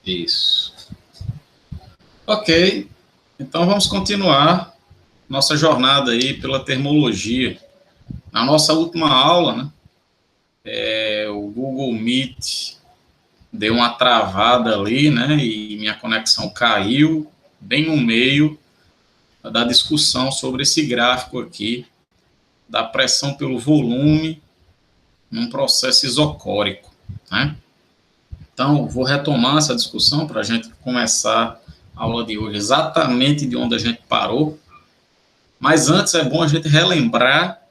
Isso. Ok. Então, vamos continuar nossa jornada aí pela termologia. Na nossa última aula, né, o Google Meet deu uma travada ali, né, e minha conexão caiu bem no meio da discussão sobre esse gráfico aqui, da pressão pelo volume num processo isocórico, né? Então, vou retomar essa discussão para a gente começar a aula de hoje exatamente de onde a gente parou. Mas antes é bom a gente relembrar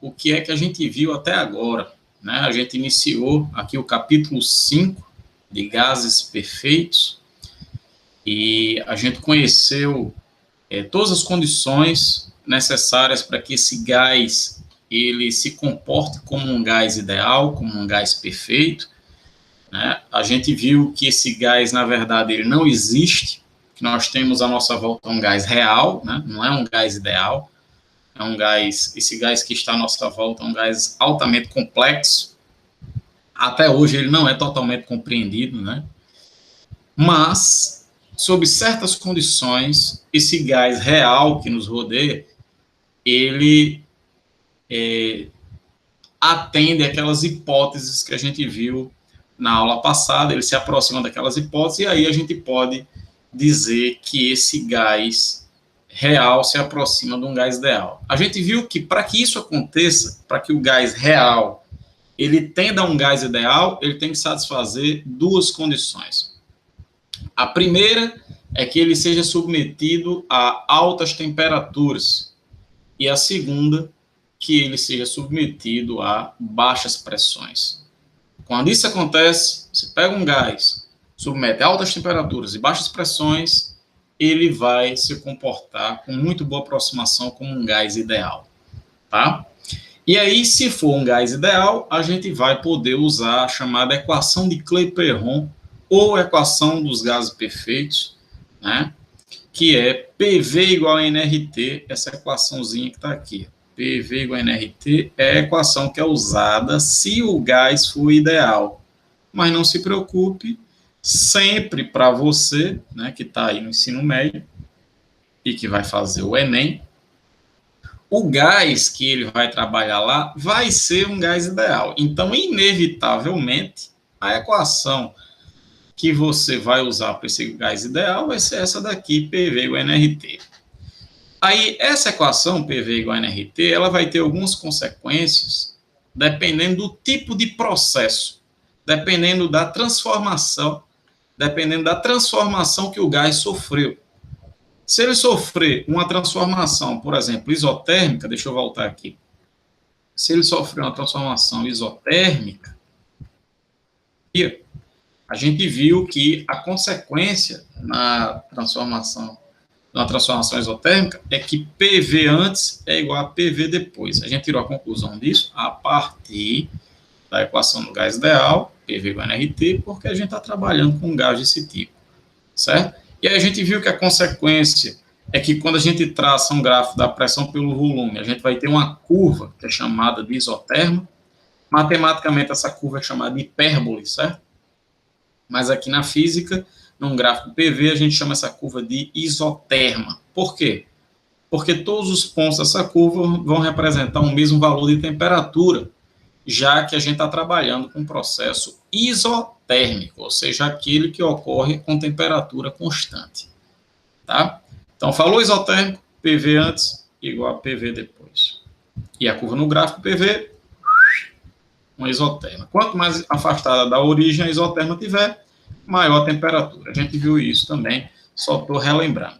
o que é que a gente viu até agora, né? A gente iniciou aqui o capítulo 5 de gases perfeitos e a gente conheceu todas as condições necessárias para que esse gás ele se comporte como um gás ideal, como um gás perfeito, né? A gente viu que esse gás, na verdade, ele não existe, que nós temos à nossa volta um gás real, né? Não é um gás ideal, é um gás, esse gás que está à nossa volta é um gás altamente complexo. Até hoje ele não é totalmente compreendido, né? Mas, sob certas condições, esse gás real que nos rodeia, ele atende àquelas hipóteses que a gente viu na aula passada, ele se aproxima daquelas hipóteses, e aí a gente pode dizer que esse gás real se aproxima de um gás ideal. A gente viu que para que isso aconteça, para que o gás real ele tenda a um gás ideal, ele tem que satisfazer duas condições. A primeira é que ele seja submetido a altas temperaturas, e a segunda, que ele seja submetido a baixas pressões. Quando isso acontece, você pega um gás, submete a altas temperaturas e baixas pressões, ele vai se comportar com muito boa aproximação como um gás ideal, tá? E aí, se for um gás ideal, a gente vai poder usar a chamada equação de Clapeyron, ou equação dos gases perfeitos, né? Que é PV igual a nRT, essa equaçãozinha que está aqui. PV igual a nRT é a equação que é usada se o gás for ideal. Mas não se preocupe, sempre para você, né, que está aí no ensino médio e que vai fazer o Enem, o gás que ele vai trabalhar lá vai ser um gás ideal. Então, inevitavelmente, a equação que você vai usar para esse gás ideal vai ser essa daqui, PV igual a nRT. Aí, essa equação, PV igual a nRT, ela vai ter algumas consequências dependendo do tipo de processo, dependendo da transformação que o gás sofreu. Se ele sofrer uma transformação, por exemplo, isotérmica, deixa eu voltar aqui. Se ele sofrer uma transformação isotérmica, a gente viu que a consequência na transformação isotérmica é que PV antes é igual a PV depois. A gente tirou a conclusão disso a partir da equação do gás ideal, PV igual a nRT, porque a gente está trabalhando com um gás desse tipo, certo? E aí a gente viu que a consequência é que quando a gente traça um gráfico da pressão pelo volume, a gente vai ter uma curva que é chamada de isoterma. Matematicamente, essa curva é chamada de hipérbole, certo? Mas aqui na física, num gráfico PV, a gente chama essa curva de isoterma. Por quê? Porque todos os pontos dessa curva vão representar o mesmo valor de temperatura, já que a gente está trabalhando com um processo isotérmico, ou seja, aquele que ocorre com temperatura constante. Tá? Então, falou isotérmico, PV antes igual a PV depois. E a curva no gráfico PV, uma isoterma. Quanto mais afastada da origem a isoterma tiver, maior a temperatura. A gente viu isso também, só estou relembrando.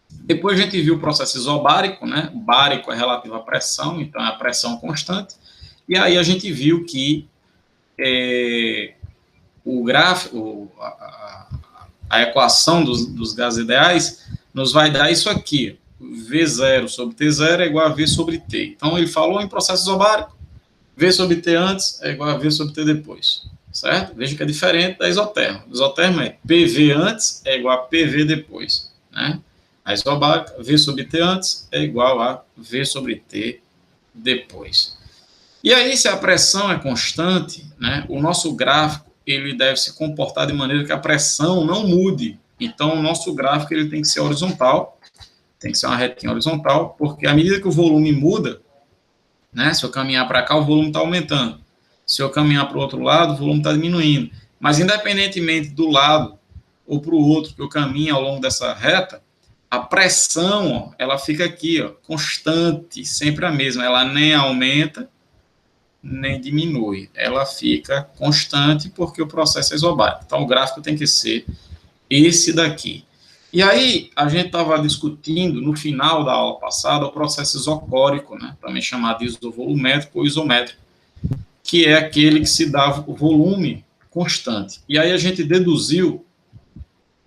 Depois a gente viu o processo isobárico, né? Bárico é relativo à pressão, então é a pressão constante. E aí a gente viu que o gráfico, a equação dos gases ideais nos vai dar isso aqui. V0 sobre T0 é igual a V sobre T. Então, ele falou em processo isobárico. V sobre T antes é igual a V sobre T depois. Certo? Veja que é diferente da isoterma. A isoterma é PV antes é igual a PV depois. Né? A isobárica, V sobre T antes é igual a V sobre T depois. E aí, se a pressão é constante, né, o nosso gráfico ele deve se comportar de maneira que a pressão não mude. Então, o nosso gráfico ele tem que ser horizontal, tem que ser uma retinha horizontal, porque à medida que o volume muda, né, se eu caminhar para cá, o volume está aumentando. Se eu caminhar para o outro lado, o volume está diminuindo. Mas, independentemente do lado ou para o outro que eu caminho ao longo dessa reta, a pressão, ó, ela fica aqui, ó, constante, sempre a mesma. Ela nem aumenta, nem diminui. Ela fica constante porque o processo é isobárico. Então, o gráfico tem que ser esse daqui. E aí, a gente estava discutindo, no final da aula passada, o processo isocórico, né, também chamado de isovolumétrico ou isométrico, que é aquele que se dá o volume constante. E aí a gente deduziu,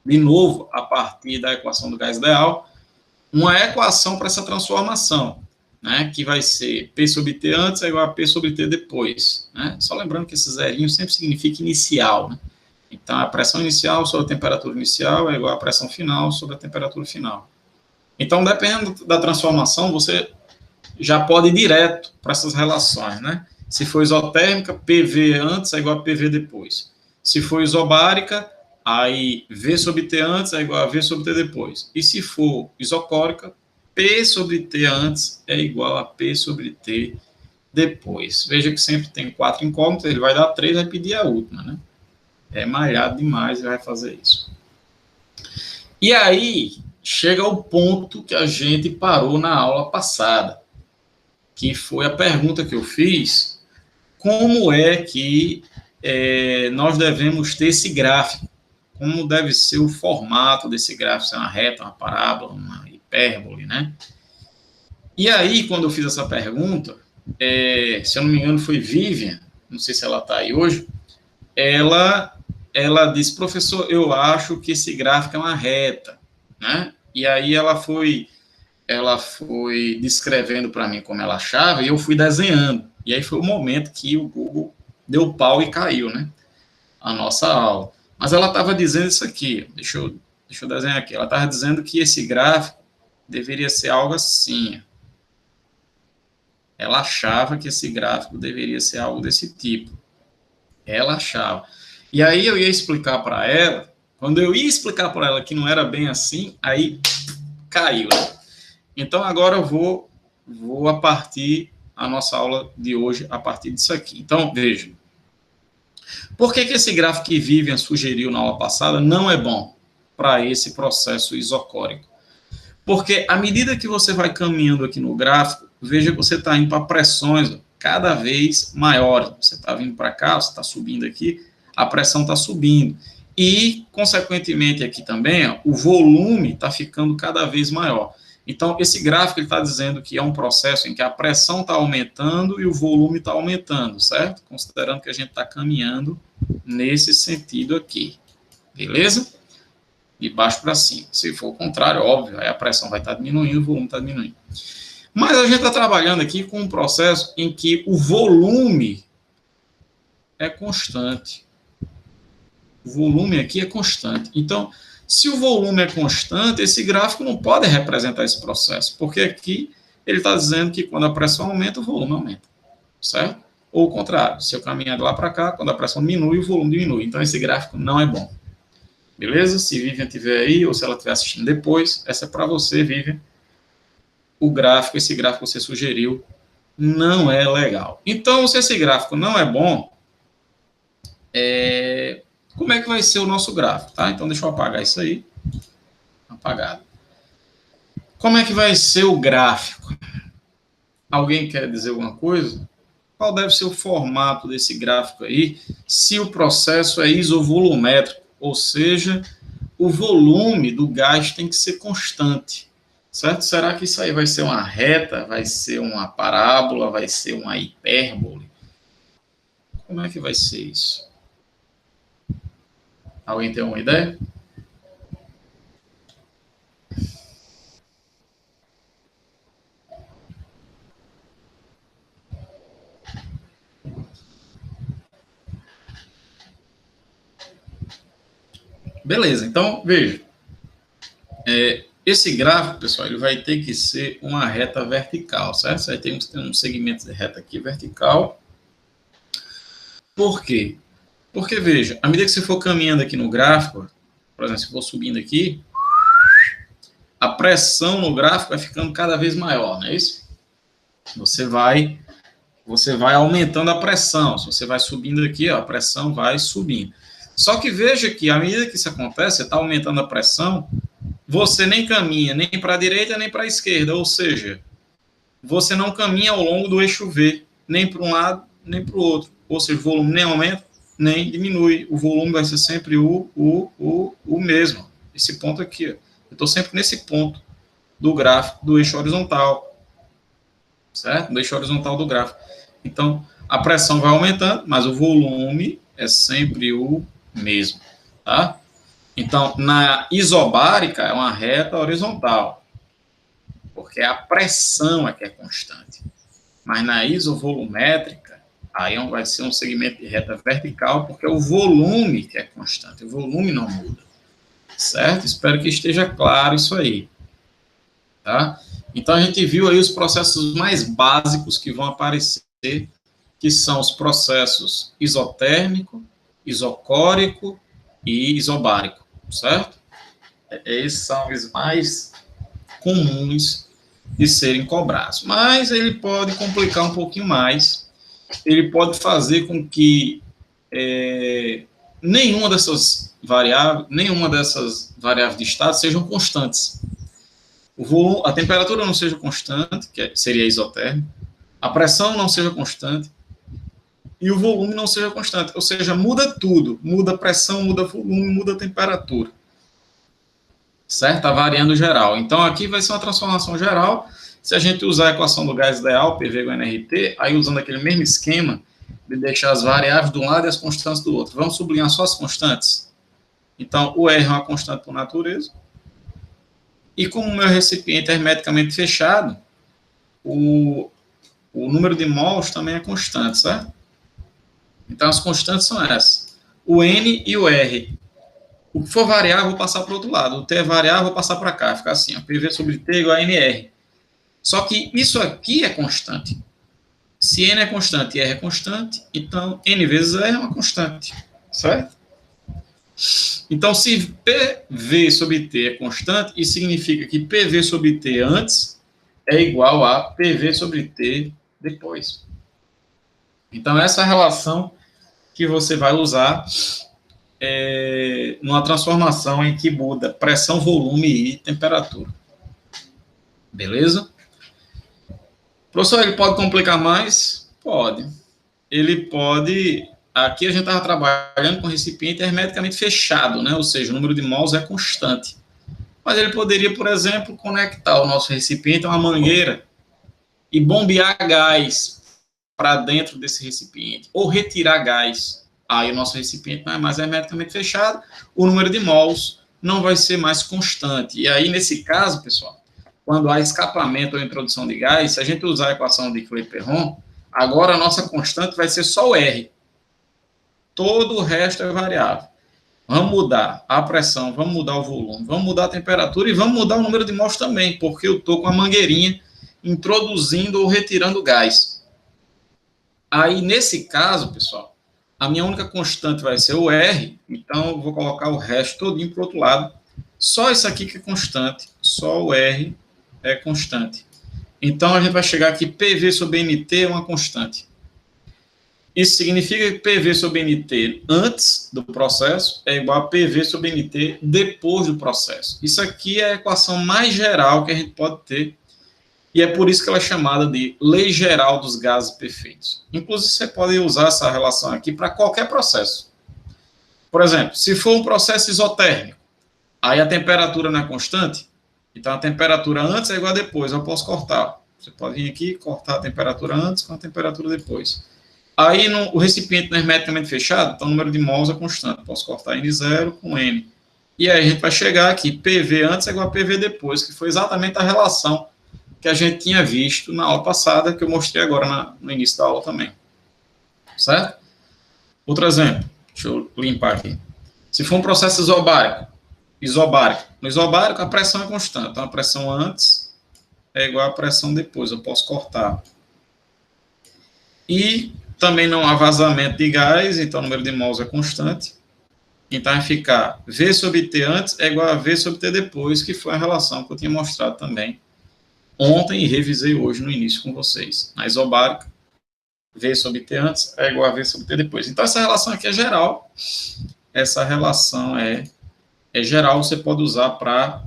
de novo, a partir da equação do gás ideal, uma equação para essa transformação, né, que vai ser P sobre T antes é igual a P sobre T depois. Né? Só lembrando que esse zerinho sempre significa inicial. Né? Então, a pressão inicial sobre a temperatura inicial é igual à pressão final sobre a temperatura final. Então, dependendo da transformação, você já pode ir direto para essas relações, né? Se for isotérmica, PV antes é igual a PV depois. Se for isobárica, aí V sobre T antes é igual a V sobre T depois. E se for isocórica, P sobre T antes é igual a P sobre T depois. Veja que sempre tem 4 incógnitas, ele vai dar 3, vai pedir a última, né? É malhado demais e vai fazer isso. E aí, chega o ponto que a gente parou na aula passada, que foi a pergunta que eu fiz, como é que nós devemos ter esse gráfico? Como deve ser o formato desse gráfico? Se é uma reta, uma parábola, uma hipérbole, né? E aí, quando eu fiz essa pergunta, se eu não me engano foi Vivian, não sei se ela está aí hoje, ela disse, professor, eu acho que esse gráfico é uma reta, né? E aí ela foi descrevendo para mim como ela achava e eu fui desenhando. E aí foi o momento que o Google deu pau e caiu, né? A nossa aula. Mas ela estava dizendo isso aqui, deixa eu desenhar aqui. Ela estava dizendo que esse gráfico deveria ser algo assim. Ela achava que esse gráfico deveria ser algo desse tipo. Ela achava. E aí eu ia explicar para ela, quando eu ia explicar para ela que não era bem assim, aí caiu, né? Então agora eu vou a partir a nossa aula de hoje a partir disso aqui. Então, veja. Por que esse gráfico que Vivian sugeriu na aula passada não é bom para esse processo isocórico? Porque à medida que você vai caminhando aqui no gráfico, veja que você está indo para pressões cada vez maiores. Você está vindo para cá, você está subindo aqui, a pressão está subindo. E, consequentemente, aqui também, ó, o volume está ficando cada vez maior. Então, esse gráfico está dizendo que é um processo em que a pressão está aumentando e o volume está aumentando, certo? Considerando que a gente está caminhando nesse sentido aqui. Beleza? De baixo para cima. Se for o contrário, óbvio, aí a pressão vai estar diminuindo, o volume está diminuindo. Mas a gente está trabalhando aqui com um processo em que o volume é constante. O volume aqui é constante. Então, se o volume é constante, esse gráfico não pode representar esse processo, porque aqui ele está dizendo que quando a pressão aumenta, o volume aumenta, certo? Ou o contrário, se eu caminhar de lá para cá, quando a pressão diminui, o volume diminui. Então, esse gráfico não é bom. Beleza? Se Vivian estiver aí, ou se ela estiver assistindo depois, essa é para você, Vivian. O gráfico, esse gráfico que você sugeriu, não é legal. Então, se esse gráfico não é bom, como é que vai ser o nosso gráfico, tá? Então, deixa eu apagar isso aí. Apagado. Como é que vai ser o gráfico? Alguém quer dizer alguma coisa? Qual deve ser o formato desse gráfico aí, se o processo é isovolumétrico, ou seja, o volume do gás tem que ser constante, certo? Será que isso aí vai ser uma reta, vai ser uma parábola, vai ser uma hipérbole? Como é que vai ser isso? Alguém tem uma ideia? Beleza, então, veja. Esse gráfico, pessoal, ele vai ter que ser uma reta vertical, certo? Você vai ter um segmento de reta aqui vertical. Por quê? Porque, veja, à medida que você for caminhando aqui no gráfico, por exemplo, se eu for subindo aqui, a pressão no gráfico vai ficando cada vez maior, não é isso? Você vai aumentando a pressão. Se você vai subindo aqui, ó, a pressão vai subindo. Só que veja que, à medida que isso acontece, você está aumentando a pressão, você nem caminha nem para a direita nem para a esquerda, ou seja, você não caminha ao longo do eixo V, nem para um lado, nem para o outro. Ou seja, o volume nem aumenta, nem diminui. O volume vai ser sempre o mesmo. Esse ponto aqui, ó. Eu estou sempre nesse ponto do gráfico do eixo horizontal, certo? Do eixo horizontal do gráfico. Então, a pressão vai aumentando, mas o volume é sempre o mesmo, tá? Então, na isobárica é uma reta horizontal, porque a pressão é que é constante. Mas na isovolumétrica, aí vai ser um segmento de reta vertical, porque é o volume que é constante, o volume não muda, certo? Espero que esteja claro isso aí, tá? Então, a gente viu aí os processos mais básicos que vão aparecer, que são os processos isotérmico, isocórico e isobárico, certo? Esses são os mais comuns de serem cobrados. Mas ele pode complicar um pouquinho mais. Ele pode fazer com que nenhuma dessas variáveis de estado sejam constantes. O volume, a temperatura não seja constante, que seria isotérmico, a pressão não seja constante e o volume não seja constante. Ou seja, muda tudo. Muda a pressão, muda o volume, muda a temperatura. Certo? Está variando geral. Então, aqui vai ser uma transformação geral. Se a gente usar a equação do gás ideal, PV igual a nRT, aí usando aquele mesmo esquema de deixar as variáveis de um lado e as constantes do outro. Vamos sublinhar só as constantes. Então, o R é uma constante por natureza. E como o meu recipiente é hermeticamente fechado, o número de mols também é constante, certo? Então, as constantes são essas. O N e o R. O que for variável, vou passar para o outro lado. O T é variável, vou passar para cá. Fica assim, ó, PV sobre T igual a NR. Só que isso aqui é constante. Se N é constante e R é constante, então N vezes R é uma constante. Certo? Então, se PV sobre T é constante, isso significa que PV sobre T antes é igual a PV sobre T depois. Então, essa é a relação que você vai usar numa transformação em que muda pressão, volume e temperatura. Beleza? Professor, ele pode complicar mais? Pode. Ele pode... Aqui a gente estava trabalhando com recipiente hermeticamente fechado, né? Ou seja, o número de mols é constante. Mas ele poderia, por exemplo, conectar o nosso recipiente a uma mangueira e bombear gás para dentro desse recipiente, ou retirar gás. Aí o nosso recipiente não é mais hermeticamente fechado, o número de mols não vai ser mais constante. E aí, nesse caso, pessoal, quando há escapamento ou introdução de gás, se a gente usar a equação de Clapeyron, agora a nossa constante vai ser só o R. Todo o resto é variável. Vamos mudar a pressão, vamos mudar o volume, vamos mudar a temperatura e vamos mudar o número de mols também, porque eu estou com a mangueirinha introduzindo ou retirando gás. Aí, nesse caso, pessoal, a minha única constante vai ser o R, então eu vou colocar o resto todinho para o outro lado. Só isso aqui que é constante, só o R é constante. Então, a gente vai chegar aqui, PV sobre NT é uma constante. Isso significa que PV sobre NT antes do processo é igual a PV sobre NT depois do processo. Isso aqui é a equação mais geral que a gente pode ter, e é por isso que ela é chamada de lei geral dos gases perfeitos. Inclusive, você pode usar essa relação aqui para qualquer processo. Por exemplo, se for um processo isotérmico, aí a temperatura não é constante, então a temperatura antes é igual a depois, eu posso cortar. Você pode vir aqui e cortar a temperatura antes com a temperatura depois. Aí o recipiente não é hermeticamente fechado, então o número de mols é constante. Posso cortar N0 com N. E aí a gente vai chegar aqui, PV antes é igual a PV depois, que foi exatamente a relação que a gente tinha visto na aula passada, que eu mostrei agora no início da aula também. Certo? Outro exemplo. Deixa eu limpar aqui. Se for um processo isobárico. No isobárico, a pressão é constante. Então, a pressão antes é igual à pressão depois. Eu posso cortar. E Também não há vazamento de gás, então o número de mols é constante. Então vai ficar V sobre T antes é igual a V sobre T depois, que foi a relação que eu tinha mostrado também ontem e revisei hoje no início com vocês. Na isobárica, V sobre T antes é igual a V sobre T depois. Então essa relação aqui é geral. Essa relação é geral, você pode usar para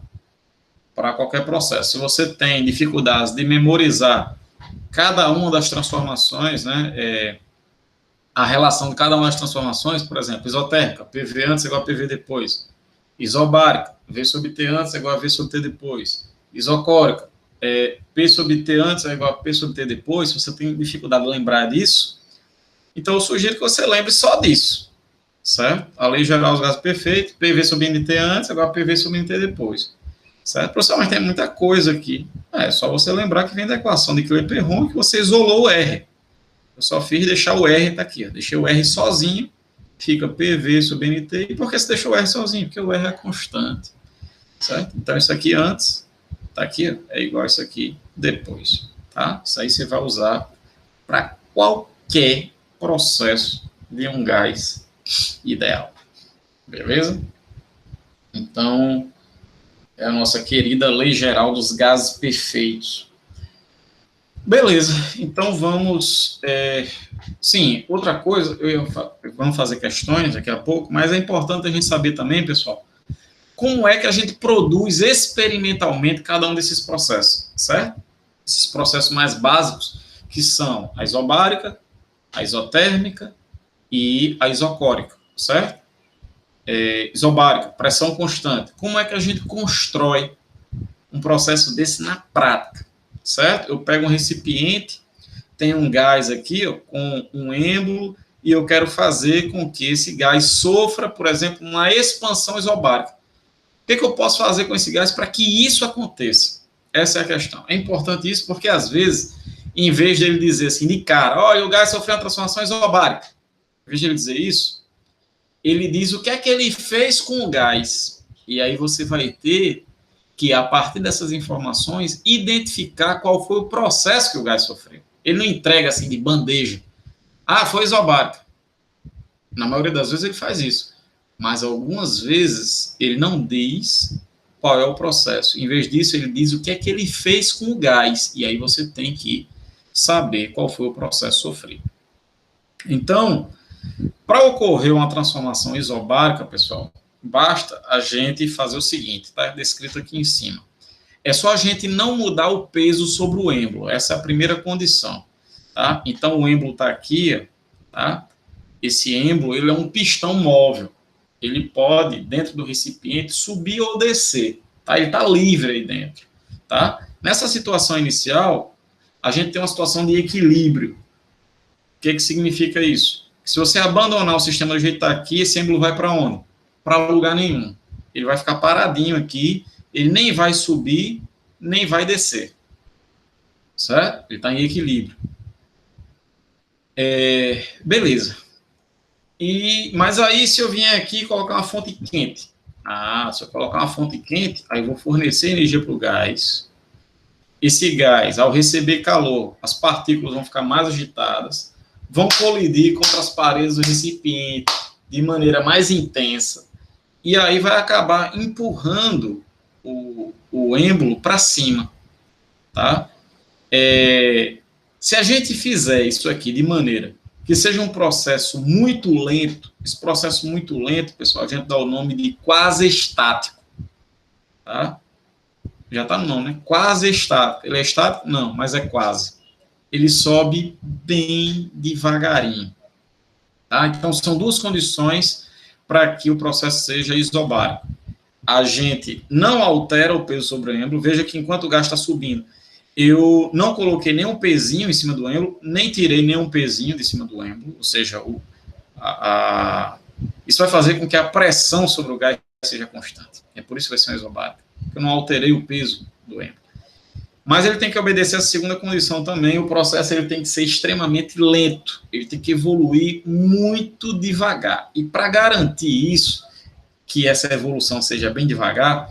qualquer processo. Se você tem dificuldades de memorizar cada uma das transformações, né, a relação de cada uma das transformações, por exemplo, isotérmica, PV antes é igual a PV depois. Isobárica, V sobre T antes é igual a V sobre T depois. Isocórica, P sobre T antes é igual a P sobre T depois. Se você tem dificuldade de lembrar disso, então eu sugiro que você lembre só disso, certo? A lei geral dos gases perfeitos, PV sobre NT antes é igual a PV sobre NT depois. Certo? Professor, mas tem muita coisa aqui. É só você lembrar que vem da equação de Klepper-Romme que você isolou o R. Eu só fiz deixar o R, tá aqui. Ó. Deixei o R sozinho, fica PV sobre NT. E por que você deixou o R sozinho? Porque o R é constante. Certo? Então, isso aqui antes, tá aqui, ó, é igual a isso aqui depois. Tá? Isso aí você vai usar para qualquer processo de um gás ideal. Beleza? Então, é a nossa querida lei geral dos gases perfeitos. Beleza, então vamos... sim, outra coisa, vamos fazer questões daqui a pouco, mas é importante a gente saber também, pessoal, como é que a gente produz experimentalmente cada um desses processos, certo? Esses processos mais básicos, que são a isobárica, a isotérmica e a isocórica, certo? Isobárica, pressão constante. Como é que a gente constrói um processo desse na prática, certo? Eu pego um recipiente, tem um gás aqui, ó, com um êmbolo, e eu quero fazer com que esse gás sofra, por exemplo, uma expansão isobárica. O que eu posso fazer com esse gás para que isso aconteça? Essa é a questão. É importante isso porque, às vezes, em vez de ele dizer assim, de cara, olha, o gás sofreu uma transformação isobárica, em vez de ele dizer isso, ele diz o que é que ele fez com o gás. E aí você vai ter que, a partir dessas informações, identificar qual foi o processo que o gás sofreu. Ele não entrega assim de bandeja. Ah, foi isobárica. Na maioria das vezes ele faz isso. Mas algumas vezes ele não diz qual é o processo. Em vez disso, ele diz o que é que ele fez com o gás. E aí você tem que saber qual foi o processo sofrido. Então, para ocorrer uma transformação isobárica, pessoal, basta a gente fazer o seguinte, está descrito aqui em cima. É só a gente não mudar o peso sobre o êmbolo. Essa é a primeira condição. Tá? Então, o êmbolo está aqui. Tá? Esse êmbolo ele é um pistão móvel. Ele pode, dentro do recipiente, subir ou descer. Tá? Ele está livre aí dentro. Tá? Nessa situação inicial, a gente tem uma situação de equilíbrio. O que significa isso? Se você abandonar o sistema do jeito que está aqui, esse êmbolo vai para onde? Para lugar nenhum. Ele vai ficar paradinho aqui, ele nem vai subir, nem vai descer. Certo? Ele está em equilíbrio. Beleza. Mas aí, se eu vier aqui e colocar uma fonte quente, se eu colocar uma fonte quente, aí eu vou fornecer energia para o gás. Esse gás, ao receber calor, as partículas vão ficar mais agitadas, vão colidir contra as paredes do recipiente de maneira mais intensa, e aí vai acabar empurrando o êmbolo para cima. Tá? Se a gente fizer isso aqui de maneira que seja um processo muito lento, esse processo muito lento, pessoal, a gente dá o nome de quase estático. Tá? Já está no nome, né? Quase estático. Ele é estático? Não, mas é quase. Ele sobe bem devagarinho. Tá? Então, são duas condições para que o processo seja isobárico. A gente não altera o peso sobre o êmbolo. Veja que enquanto o gás está subindo, eu não coloquei nenhum pezinho em cima do êmbolo, nem tirei nenhum pezinho de cima do êmbolo. Ou seja, isso vai fazer com que a pressão sobre o gás seja constante. É por isso que vai ser uma isobárica. Eu não alterei o peso do êmbolo. Mas ele tem que obedecer a segunda condição também, o processo ele tem que ser extremamente lento, ele tem que evoluir muito devagar. E para garantir isso, que essa evolução seja bem devagar,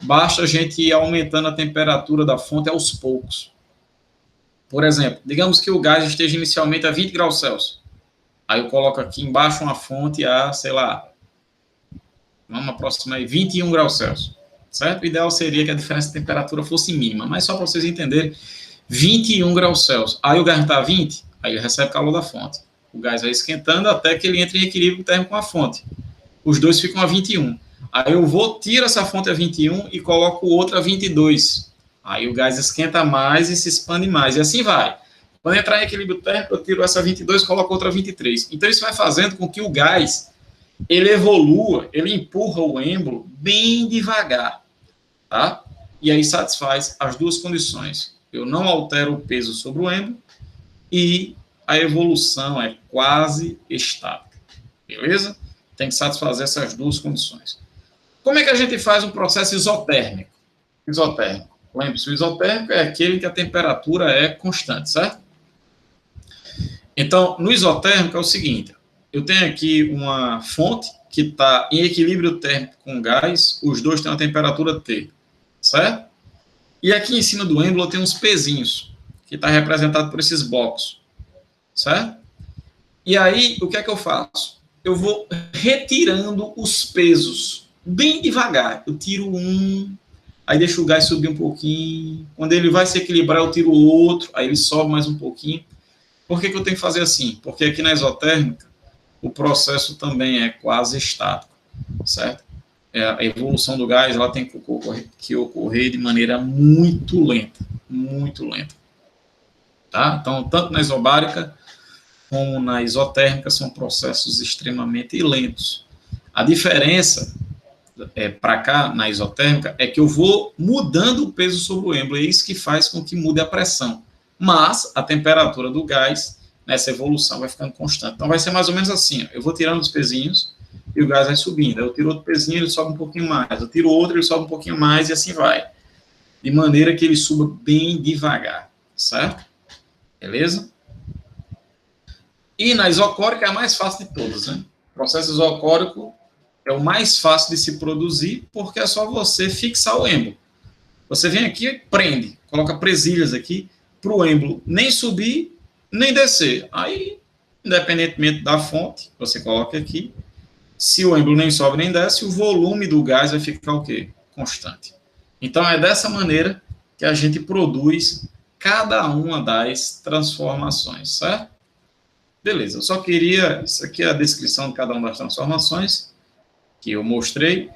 basta a gente ir aumentando a temperatura da fonte aos poucos. Por exemplo, digamos que o gás esteja inicialmente a 20 graus Celsius. Aí eu coloco aqui embaixo uma fonte a, sei lá, vamos aproximar aí, 21 graus Celsius, certo? O ideal seria que a diferença de temperatura fosse mínima, mas só para vocês entenderem, 21 graus Celsius. Aí o gás está a 20, aí ele recebe calor da fonte. O gás vai esquentando até que ele entre em equilíbrio térmico com a fonte. Os dois ficam a 21. Aí eu tiro essa fonte a 21 e coloco outra a 22. Aí o gás esquenta mais e se expande mais, e assim vai. Quando entrar em equilíbrio térmico, eu tiro essa 22 e coloco outra 23. Então isso vai fazendo com que o gás ele evolua, ele empurra o êmbolo bem devagar, tá? E aí satisfaz as duas condições. Eu não altero o peso sobre o êmbolo e a evolução é quase estática, beleza? Tem que satisfazer essas duas condições. Como é que a gente faz um processo isotérmico? Isotérmico. Lembre-se, o isotérmico é aquele que a temperatura é constante, certo? Então, no isotérmico é o seguinte, eu tenho aqui uma fonte que está em equilíbrio térmico com gás, os dois têm uma temperatura T, certo? E aqui em cima do êmbolo eu tenho uns pezinhos, que está representado por esses blocos, certo? E aí, o que é que eu faço? Eu vou retirando os pesos bem devagar. Eu tiro um, aí deixo o gás subir um pouquinho. Quando ele vai se equilibrar, eu tiro o outro, aí ele sobe mais um pouquinho. Por que eu tenho que fazer assim? Porque aqui na isotérmica, o processo também é quase estático, certo? A evolução do gás ela tem que ocorrer de maneira muito lenta, muito lenta. Tá? Então, tanto na isobárica como na isotérmica são processos extremamente lentos. A diferença para cá, na isotérmica, é que eu vou mudando o peso sobre o êmbolo, é isso que faz com que mude a pressão. Mas a temperatura do gás, nessa evolução, vai ficando constante. Então, vai ser mais ou menos assim, ó. Eu vou tirando os pezinhos e o gás vai subindo. Eu tiro outro pezinho, ele sobe um pouquinho mais. Eu tiro outro, ele sobe um pouquinho mais e assim vai. De maneira que ele suba bem devagar, certo? Beleza? E na isocórica é a mais fácil de todas, né? O processo isocórico é o mais fácil de se produzir porque é só você fixar o êmbolo. Você vem aqui e prende, coloca presilhas aqui para o êmbolo nem subir nem descer. Aí, independentemente da fonte, você coloca aqui. Se o êmbolo nem sobe nem desce, o volume do gás vai ficar o quê? Constante. Então é dessa maneira que a gente produz cada uma das transformações, certo? Beleza, eu só queria, isso aqui é a descrição de cada uma das transformações que eu mostrei,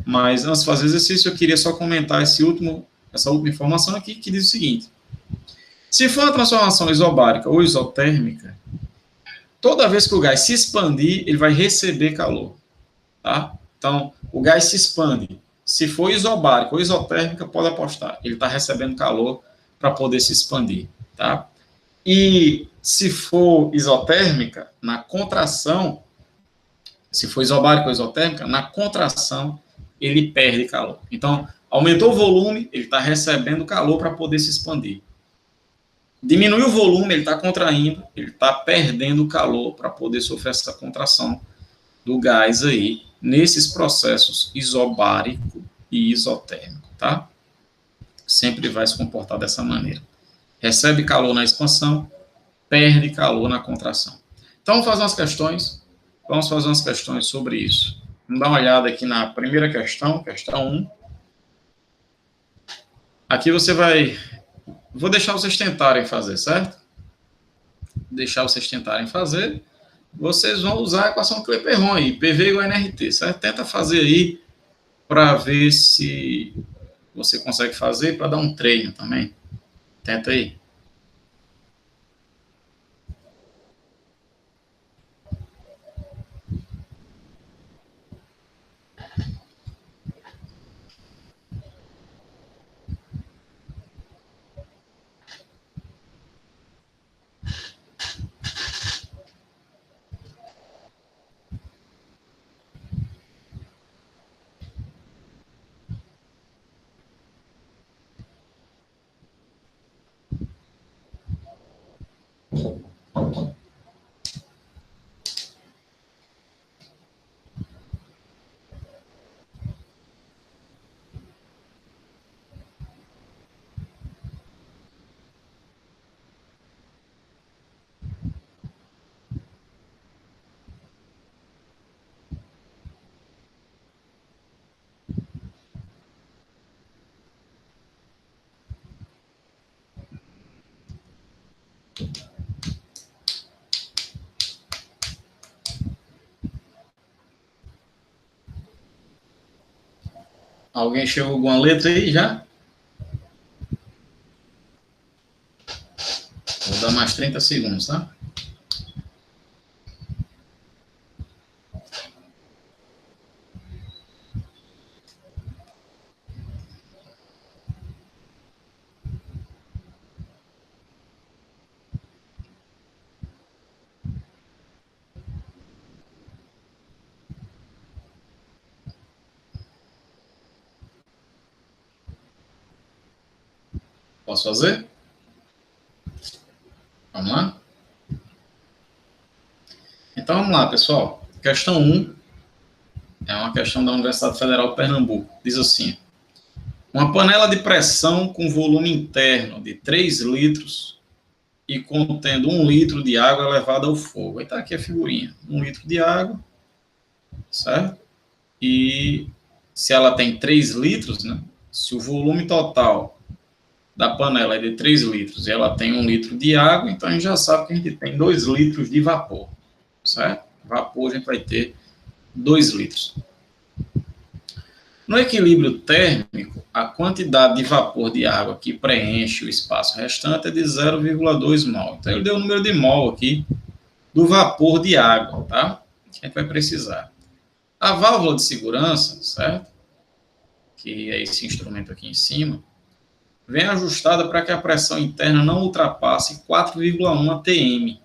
mas antes de fazer o exercício, eu queria só comentar essa última informação aqui, que diz o seguinte: se for uma transformação isobárica ou isotérmica, toda vez que o gás se expandir, ele vai receber calor, tá? Então, o gás se expande. Se for isobárica ou isotérmica, pode apostar, ele está recebendo calor para poder se expandir, tá? E se for isotérmica, na contração, se for isobárica ou isotérmica, na contração, ele perde calor. Então, aumentou o volume, ele está recebendo calor para poder se expandir. Diminuiu o volume, ele está contraindo, ele está perdendo calor para poder sofrer essa contração do gás aí, nesses processos isobárico e isotérmico, tá? Sempre vai se comportar dessa maneira. Recebe calor na expansão, perde calor na contração. Então, vamos fazer umas questões sobre isso. Vamos dar uma olhada aqui na primeira questão, questão 1. Aqui você vai... Vou deixar vocês tentarem fazer, certo? Deixar vocês tentarem fazer. Vocês vão usar a equação Clapeyron aí, PV igual a nRT, certo? Tenta fazer aí para ver se você consegue fazer, para dar um treino também. Tenta aí. Alguém chegou com alguma letra aí já? Vou dar mais 30 segundos, tá? Posso fazer? Vamos lá? Então vamos lá, pessoal. Questão 1 é uma questão da Universidade Federal de Pernambuco. Diz assim: uma panela de pressão com volume interno de 3 litros e contendo 1 litro de água é levada ao fogo. Aí está aqui a figurinha. 1 litro de água, certo? E se ela tem 3 litros, né? Se o volume total da panela é de 3 litros e ela tem 1 litro de água, então a gente já sabe que a gente tem 2 litros de vapor, certo? Vapor a gente vai ter 2 litros. No equilíbrio térmico, a quantidade de vapor de água que preenche o espaço restante é de 0,2 mol. Então, ele deu o número de mol aqui do vapor de água, tá? Que a gente vai precisar. A válvula de segurança, certo? Que é esse instrumento aqui em cima, vem ajustada para que a pressão interna não ultrapasse 4,1 atm.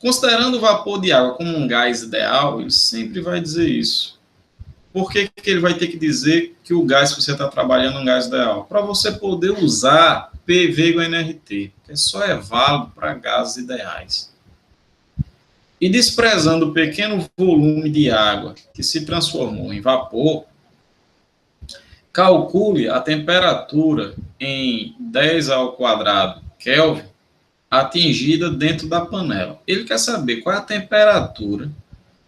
Considerando o vapor de água como um gás ideal, ele sempre vai dizer isso. Por que ele vai ter que dizer que o gás que você está trabalhando é um gás ideal? Para você poder usar PV igual a NRT, que só é válido para gases ideais. E desprezando o pequeno volume de água que se transformou em vapor, calcule a temperatura em 10 ao quadrado Kelvin atingida dentro da panela. Ele quer saber qual é a temperatura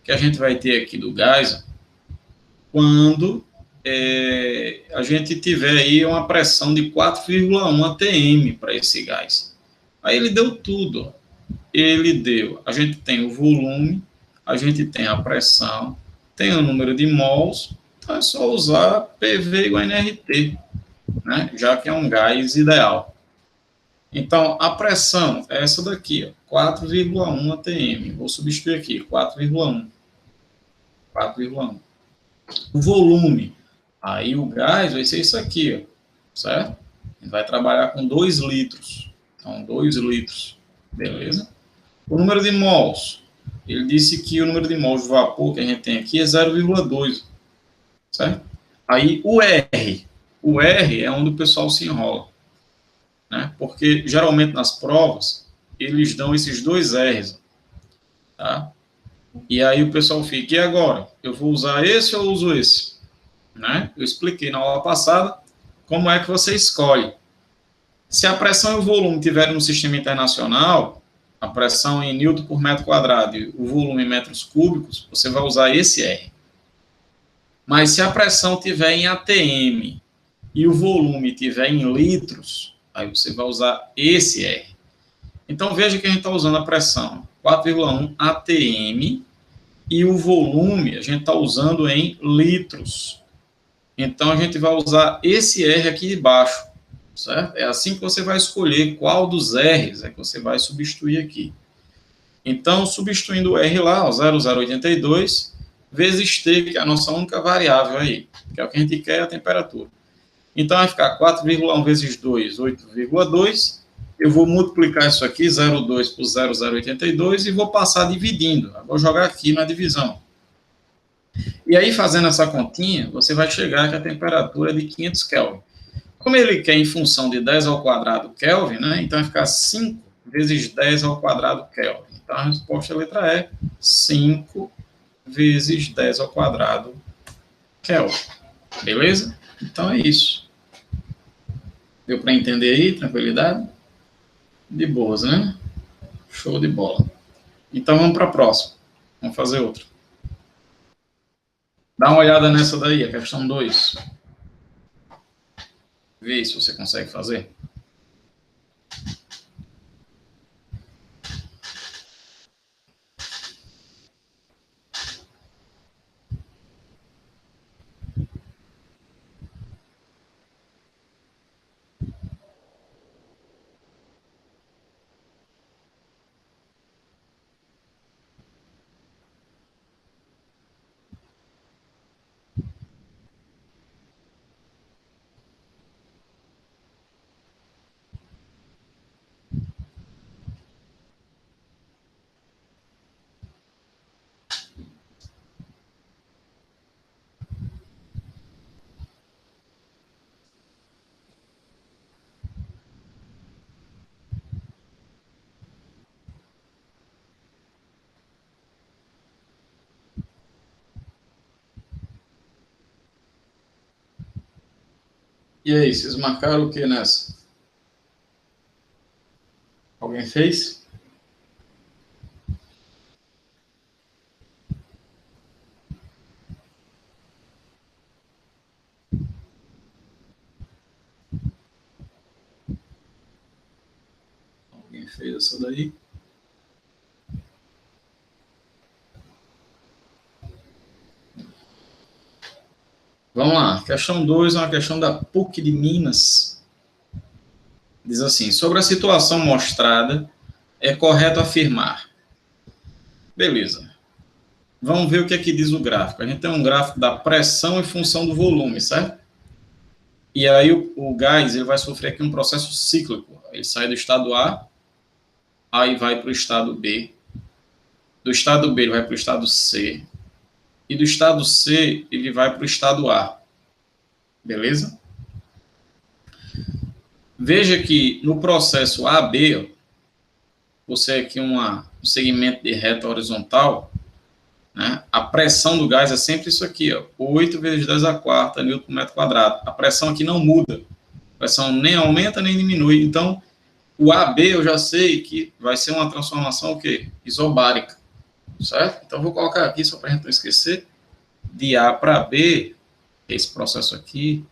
que a gente vai ter aqui do gás quando a gente tiver aí uma pressão de 4,1 atm para esse gás. Aí ele deu tudo. Ele deu, a gente tem o volume, a gente tem a pressão, tem o número de mols, então é só usar PV igual a NRT, né? Já que é um gás ideal. Então, a pressão é essa daqui, 4,1 atm. Vou substituir aqui, 4,1. 4,1. O volume, aí o gás vai ser isso aqui, ó, certo? A gente vai trabalhar com 2 litros. Então, 2 litros, beleza? O número de mols, ele disse que o número de mols de vapor que a gente tem aqui é 0,2, certo? Aí o R é onde o pessoal se enrola, né? Porque geralmente nas provas eles dão esses 2 R's, tá? E aí o pessoal fica, e agora? Eu vou usar esse ou uso esse? Né? Eu expliquei na aula passada como é que você escolhe. Se a pressão e o volume estiverem no sistema internacional, a pressão em Newton por metro quadrado e o volume em metros cúbicos, você vai usar esse R. Mas se a pressão estiver em atm e o volume estiver em litros, aí você vai usar esse R. Então, veja que a gente está usando a pressão 4,1 atm e o volume a gente está usando em litros. Então, a gente vai usar esse R aqui de baixo, certo? É assim que você vai escolher qual dos R's é que você vai substituir aqui. Então, substituindo o R lá, o 0,082, vezes T, que é a nossa única variável aí, que é o que a gente quer, a temperatura. Então, vai ficar 4,1 vezes 2, 8,2. Eu vou multiplicar isso aqui, 0,2 por 0,082, e vou passar dividindo. Eu vou jogar aqui na divisão. E aí, fazendo essa continha, você vai chegar que a temperatura é de 500 Kelvin. Como ele quer em função de 10 ao quadrado Kelvin, né? Então vai ficar 5 vezes 10 ao quadrado Kelvin. Então a resposta da letra é 5 vezes 10 ao quadrado Kelvin. Beleza? Então é isso. Deu para entender aí? Tranquilidade? De boas, né? Show de bola. Então vamos para a próxima. Vamos fazer outra. Dá uma olhada nessa daí, a questão 2. Vê se você consegue fazer. E aí, vocês marcaram o que nessa? Alguém fez? Alguém fez essa daí? Vamos lá. Questão 2 é uma questão da PUC de Minas. Diz assim: sobre a situação mostrada, é correto afirmar. Beleza. Vamos ver o que aqui diz o gráfico. A gente tem um gráfico da pressão em função do volume, certo? E aí o gás ele vai sofrer aqui um processo cíclico. Ele sai do estado A, aí vai para o estado B. Do estado B ele vai para o estado C. E do estado C ele vai para o estado A. Beleza? Veja que no processo AB, você aqui um segmento de reta horizontal, né? A pressão do gás é sempre isso aqui, ó, 8 vezes 10 a quarta Newton por metro quadrado. A pressão aqui não muda. A pressão nem aumenta nem diminui. Então, o AB eu já sei que vai ser uma transformação o quê? Isobárica. Certo? Então, vou colocar aqui, só para a gente não esquecer, de A para B, esse processo aqui,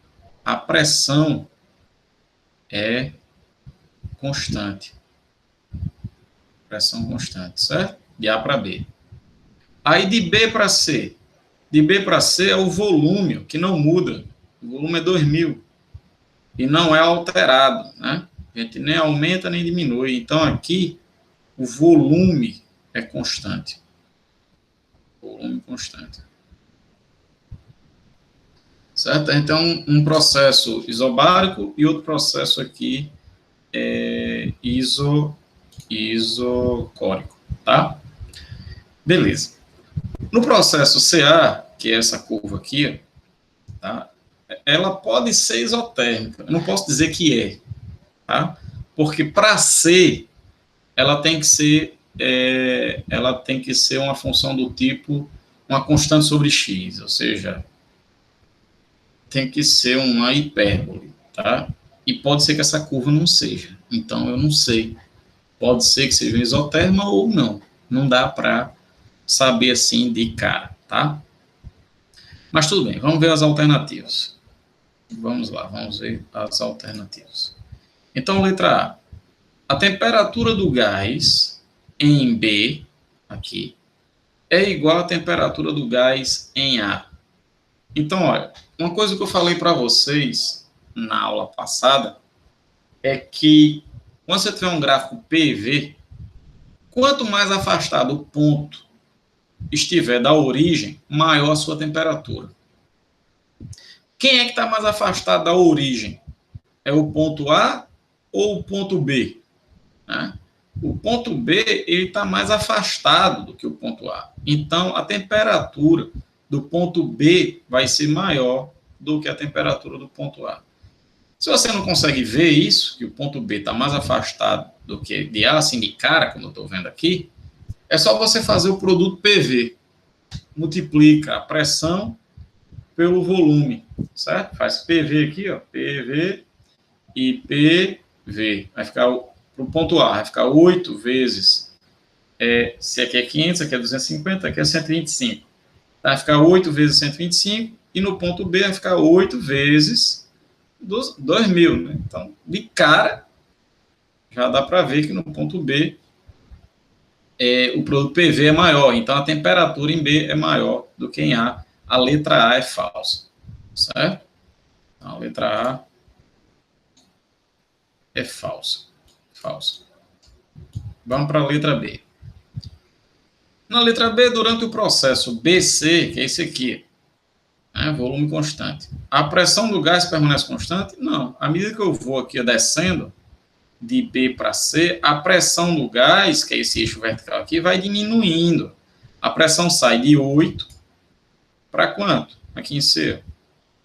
a pressão é constante. Pressão constante, certo? De A para B. Aí de B para C. De B para C é o volume, que não muda. O volume é 2.000. E não é alterado, né? A gente nem aumenta nem diminui. Então aqui o volume é constante. Volume constante. Certo? Então um processo isobárico e outro processo aqui é isocórico, tá? Beleza. No processo CA, que é essa curva aqui, tá? Ela pode ser isotérmica. Eu não posso dizer que é, tá? Porque para ser, ela tem que ser uma função do tipo uma constante sobre x, ou seja, tem que ser uma hipérbole, tá? E pode ser que essa curva não seja. Então eu não sei. Pode ser que seja isotérmica ou não. Não dá para saber assim de cara, tá? Mas tudo bem, vamos ver as alternativas. Vamos lá, vamos ver as alternativas. Então, letra A. A temperatura do gás em B, aqui, é igual à temperatura do gás em A. Então, olha, uma coisa que eu falei para vocês na aula passada é que quando você tiver um gráfico PV, quanto mais afastado o ponto estiver da origem, maior a sua temperatura. Quem é que está mais afastado da origem? É o ponto A ou o ponto B? Né? O ponto B está mais afastado do que o ponto A. Então, a temperatura do ponto B vai ser maior do que a temperatura do ponto A. Se você não consegue ver isso, que o ponto B está mais afastado do que de A, assim de cara, como eu estou vendo aqui, é só você fazer o produto PV. Multiplica a pressão pelo volume, certo? Faz PV aqui, ó, PV e PV. Vai ficar para o ponto A, vai ficar 8 vezes, se aqui é 500, aqui é 250, aqui é 125. Vai ficar 8 vezes 125, e no ponto B vai ficar 8 vezes 2.000. Né? Então, de cara, já dá para ver que no ponto B o produto PV é maior, então a temperatura em B é maior do que em A. A letra A é falsa, certo? Então, a letra A é falsa. Vamos para a letra B. Na letra B, durante o processo BC, que é esse aqui, né, volume constante, a pressão do gás permanece constante? Não. À medida que eu vou aqui descendo de B para C, a pressão do gás, que é esse eixo vertical aqui, vai diminuindo. A pressão sai de 8 para quanto? Aqui em C,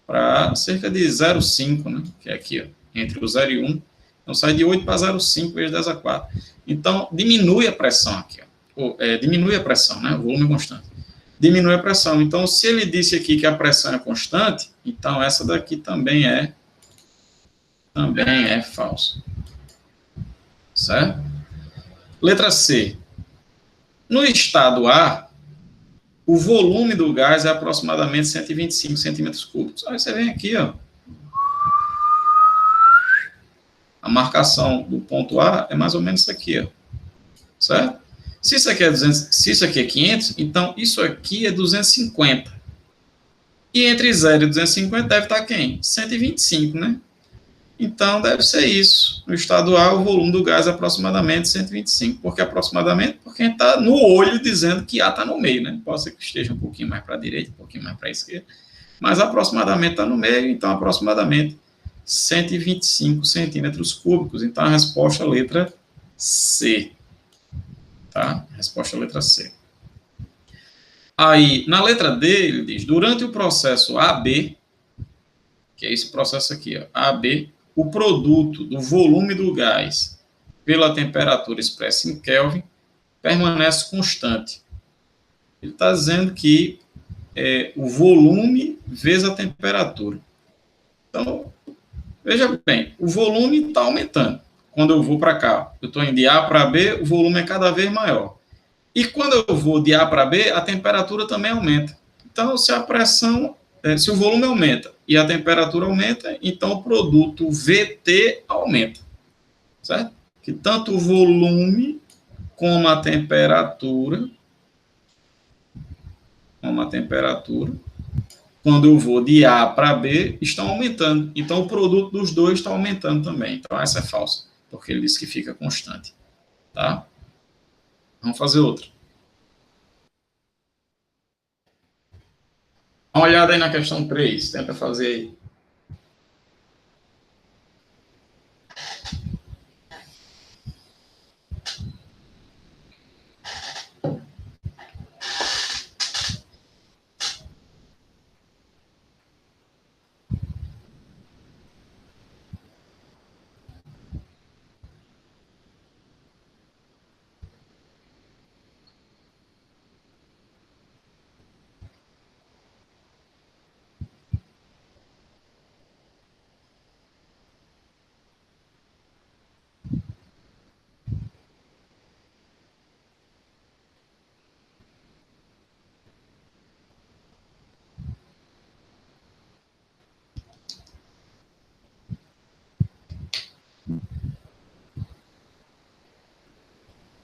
para cerca de 0,5, né? Que é aqui, ó, entre o 0 e 1. Então, sai de 8 para 0,5 vezes 10 a 4. Então, diminui a pressão aqui, ó. Diminui a pressão, né? O volume é constante. Diminui a pressão. Então, se ele disse aqui que a pressão é constante, então essa daqui também é Também é falso. Certo? Letra C. No estado A, o volume do gás é aproximadamente 125 centímetros cúbicos. Aí você vem aqui, ó. A marcação do ponto A é mais ou menos isso aqui, ó. Certo? Se isso aqui é 200, se isso aqui é 500, então isso aqui é 250. E entre 0 e 250 deve estar quem? 125, né? Então, deve ser isso. No estado A, o volume do gás é aproximadamente 125. Por que aproximadamente? Porque a gente está no olho dizendo que A está no meio, né? Pode ser que esteja um pouquinho mais para a direita, um pouquinho mais para a esquerda, mas aproximadamente está no meio, então aproximadamente 125 centímetros cúbicos. Então, a resposta é a letra C. Tá? Resposta é a letra C. Aí, na letra D, ele diz, durante o processo AB, que é esse processo aqui, ó, AB, o produto do volume do gás pela temperatura expressa em Kelvin permanece constante. Ele está dizendo que o volume vezes a temperatura. Então, veja bem, o volume está aumentando. Quando eu vou para cá, eu estou indo de A para B, o volume é cada vez maior. E quando eu vou de A para B, a temperatura também aumenta. Então, se a pressão, se o volume aumenta e a temperatura aumenta, então o produto VT aumenta. Certo? Que tanto o volume como a temperatura, quando eu vou de A para B, estão aumentando. Então, o produto dos dois está aumentando também. Então, essa é falsa, porque ele diz que fica constante. Tá? Vamos fazer outra. Dá uma olhada aí na questão 3. Tenta fazer aí.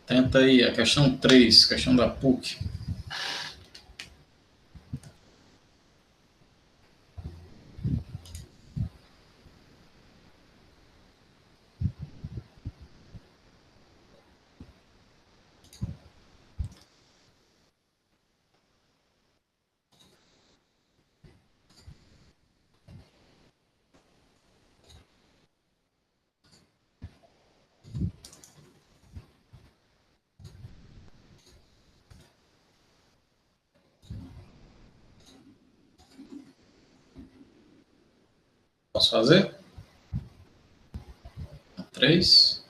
Tenta aí a questão 3, questão da PUC. Posso fazer? 3.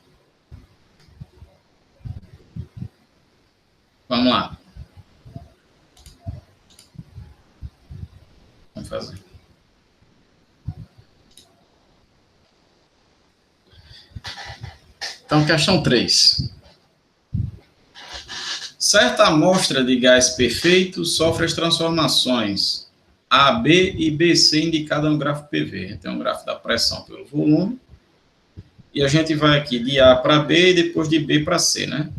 Vamos lá. Vamos fazer. Então, questão 3. Certa amostra de gás perfeito sofre as transformações AB e BC indicada no gráfico PV. Tem um gráfico da pressão pelo volume. E a gente vai aqui de A para B e depois de B para C, né?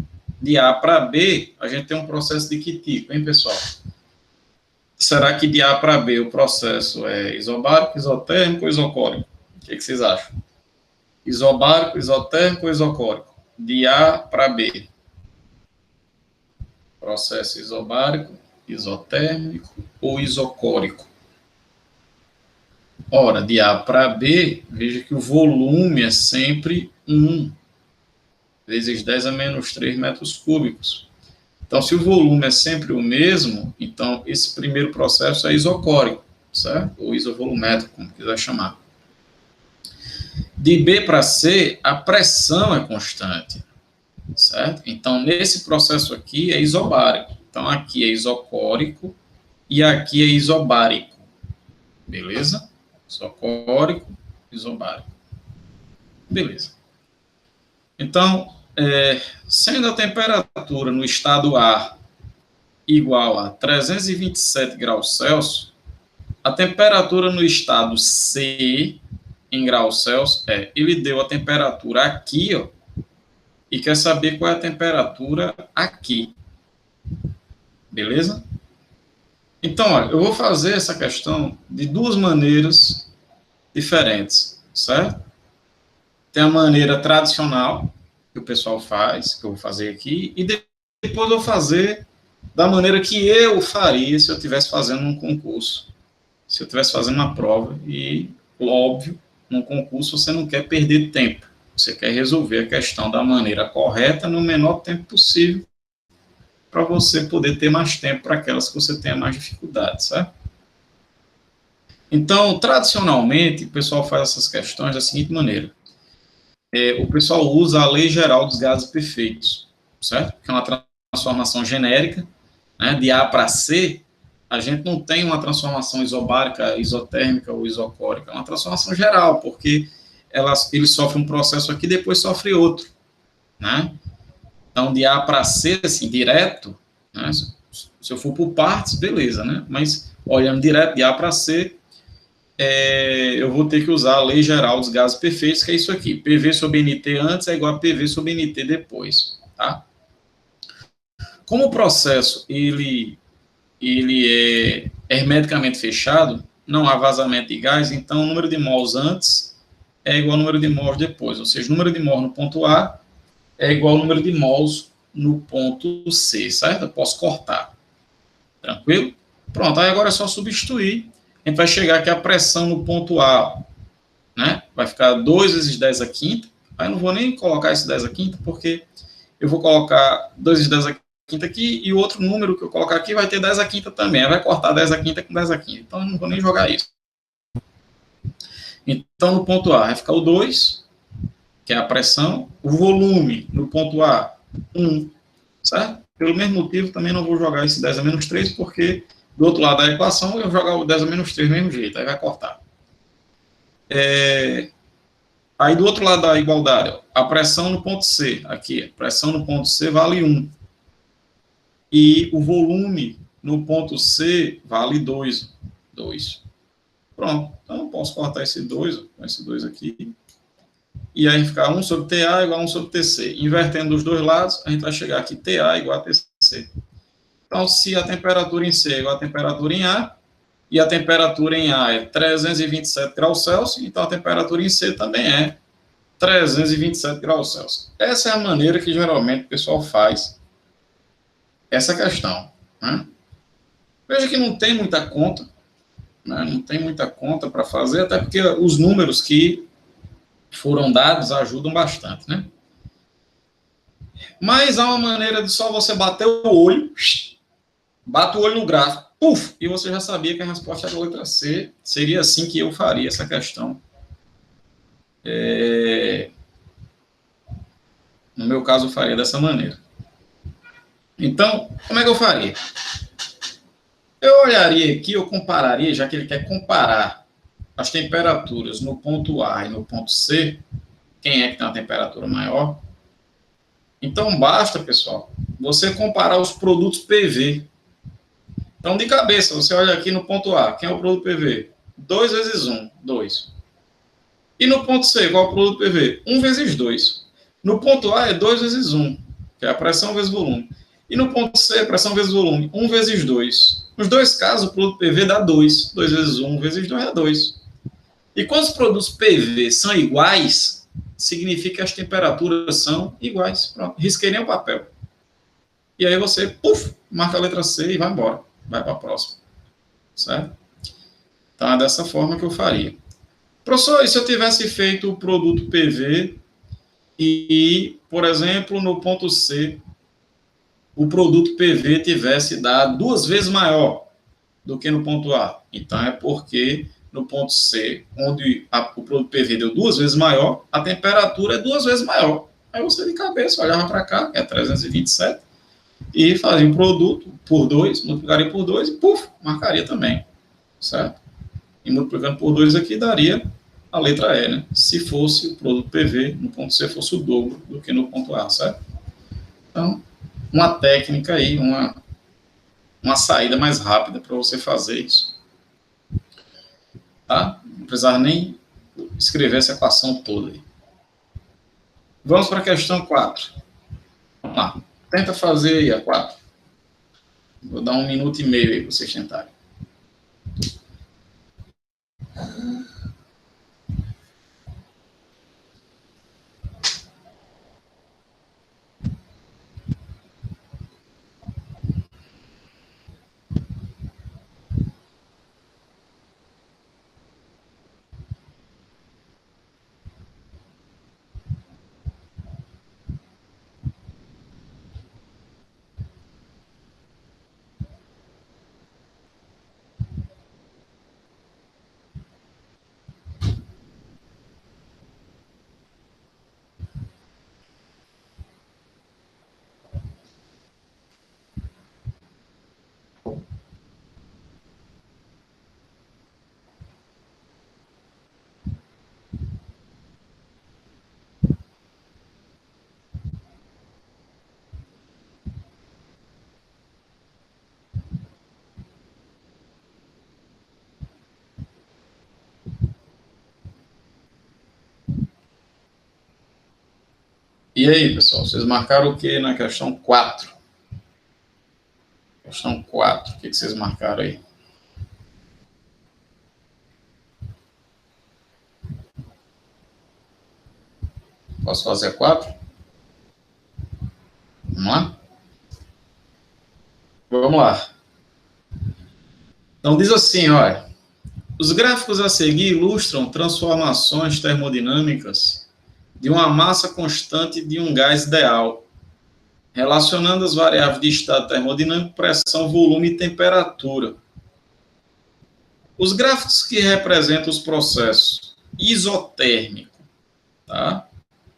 De A para B, a gente tem um processo de que tipo, hein, pessoal? Será que de A para B o processo é isobárico, isotérmico ou isocórico? O que vocês acham? Isobárico, isotérmico ou isocórico? De A para B. Processo isobárico, isotérmico ou isocórico? Ora, de A para B, veja que o volume é sempre 1 vezes 10 a menos 3 metros cúbicos. Então, se o volume é sempre o mesmo, então esse primeiro processo é isocórico, certo? Ou isovolumétrico, como quiser chamar. De B para C, a pressão é constante, certo? Então, nesse processo aqui é isobárico. Então, aqui é isocórico e aqui é isobárico. Beleza? Isocórico, isobárico. Beleza. Então, sendo a temperatura no estado A igual a 327 graus Celsius, a temperatura no estado C, em graus Celsius, ele deu a temperatura aqui, ó, e quer saber qual é a temperatura aqui. Beleza? Então, olha, eu vou fazer essa questão de duas maneiras diferentes, certo? Tem a maneira tradicional, que o pessoal faz, que eu vou fazer aqui, e depois eu vou fazer da maneira que eu faria se eu estivesse fazendo um concurso, se eu estivesse fazendo uma prova, e, óbvio, num concurso você não quer perder tempo, você quer resolver a questão da maneira correta no menor tempo possível, para você poder ter mais tempo para aquelas que você tenha mais dificuldade, certo? Então, tradicionalmente, o pessoal faz essas questões da seguinte maneira. O pessoal usa a Lei Geral dos Gases Perfeitos, certo? Que é uma transformação genérica, né? De A para C, a gente não tem uma transformação isobárica, isotérmica ou isocórica, é uma transformação geral, porque ele sofre um processo aqui e depois sofre outro, né? Então, de A para C, assim, direto, né? Se eu for por partes, beleza, né? Mas, olhando direto de A para C, eu vou ter que usar a Lei Geral dos Gases Perfeitos, que é isso aqui. PV sobre NT antes é igual a PV sobre NT depois, tá? Como o processo, ele é hermeticamente fechado, não há vazamento de gás, então o número de mols antes é igual ao número de mols depois. Ou seja, o número de mols no ponto A é igual ao número de mols no ponto C, certo? Eu posso cortar. Tranquilo? Pronto, aí agora é só substituir. A gente vai chegar aqui a pressão no ponto A, né? Vai ficar 2 vezes 10 a quinta. Aí eu não vou nem colocar esse 10 a quinta, porque eu vou colocar 2 vezes 10 a quinta aqui, e o outro número que eu colocar aqui vai ter 10 a quinta também. Aí vai cortar 10 a quinta com 10 a quinta. Então eu não vou nem jogar isso. Então no ponto A vai ficar o 2, que é a pressão. O volume no ponto A, 1, certo? Pelo mesmo motivo, também não vou jogar esse 10 a menos 3, porque do outro lado da equação eu vou jogar o 10 a menos 3 do mesmo jeito, aí vai cortar. Aí do outro lado da igualdade, a pressão no ponto C, aqui, a pressão no ponto C vale 1. E o volume no ponto C vale 2. Pronto, então eu posso cortar esse 2, com esse 2 aqui, e aí ficar 1 sobre TA igual a 1 sobre TC. Invertendo os dois lados, a gente vai chegar aqui, TA igual a TC. Então, se a temperatura em C é igual a temperatura em A, e a temperatura em A é 327 graus Celsius, então a temperatura em C também é 327 graus Celsius. Essa é a maneira que geralmente o pessoal faz essa questão, né? Veja que não tem muita conta, né? Não tem muita conta para fazer, até porque os números que foram dados ajudam bastante, né? Mas há uma maneira de só você bater o olho, bate o olho no gráfico, puf, e você já sabia que a resposta era a letra C. Seria assim que eu faria essa questão. No meu caso, eu faria dessa maneira. Então, como é que eu faria? Eu olharia aqui, eu compararia, já que ele quer comparar as temperaturas no ponto A e no ponto C, quem é que tem uma temperatura maior? Então, basta, pessoal, você comparar os produtos PV. Então, de cabeça, você olha aqui no ponto A, quem é o produto PV? 2 vezes 1, 2. E no ponto C, qual é o produto PV? 1 vezes 2. No ponto A é 2 vezes 1, que é a pressão vezes volume. E no ponto C, pressão vezes volume, 1 vezes 2. Nos dois casos, o produto PV dá 2. 2 vezes 1 vezes 2 é 2. E quando os produtos PV são iguais, significa que as temperaturas são iguais. Pronto, risquei nem o papel. E aí você, puf, marca a letra C e vai embora. Vai para a próxima. Certo? Então, é dessa forma que eu faria. Professor, e se eu tivesse feito o produto PV e, por exemplo, no ponto C, o produto PV tivesse dado 2 vezes maior do que no ponto A? Então, é porque no ponto C, onde o produto PV deu 2 vezes maior, a temperatura é 2 vezes maior. Aí você, de cabeça, olhava para cá, que é 327, e fazia um produto por 2, multiplicaria por 2 e, puf, marcaria também, certo? E multiplicando por 2 aqui, daria a letra E, né? Se fosse o produto PV, no ponto C fosse o dobro do que no ponto A, certo? Então, uma técnica aí, uma saída mais rápida para você fazer isso. Tá? Não precisava nem escrever essa equação toda aí. Vamos para a questão 4. Vamos lá. Tenta fazer aí a 4. Vou dar 1 minuto e meio aí para vocês tentarem. E aí, pessoal, vocês marcaram o que na questão 4? Questão 4, o que vocês marcaram aí? Posso fazer a 4? Vamos lá? Vamos lá. Então, diz assim, olha, os gráficos a seguir ilustram transformações termodinâmicas de uma massa constante de um gás ideal, relacionando as variáveis de estado termodinâmico, pressão, volume e temperatura. Os gráficos que representam os processos isotérmico, tá?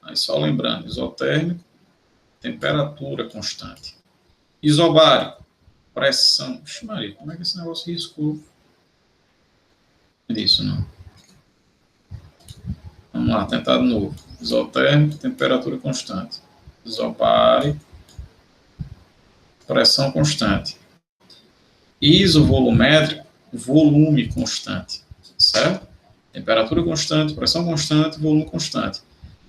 Aí só lembrando, isotérmico, temperatura constante. Isobárico, pressão. Ixi, Maria, como é que esse negócio riscou? Isso, não. Vamos lá, tentar de novo. Isotérmico, temperatura constante. Isobárico, pressão constante. Isovolumétrico, volume constante. Certo? Temperatura constante, pressão constante, volume constante.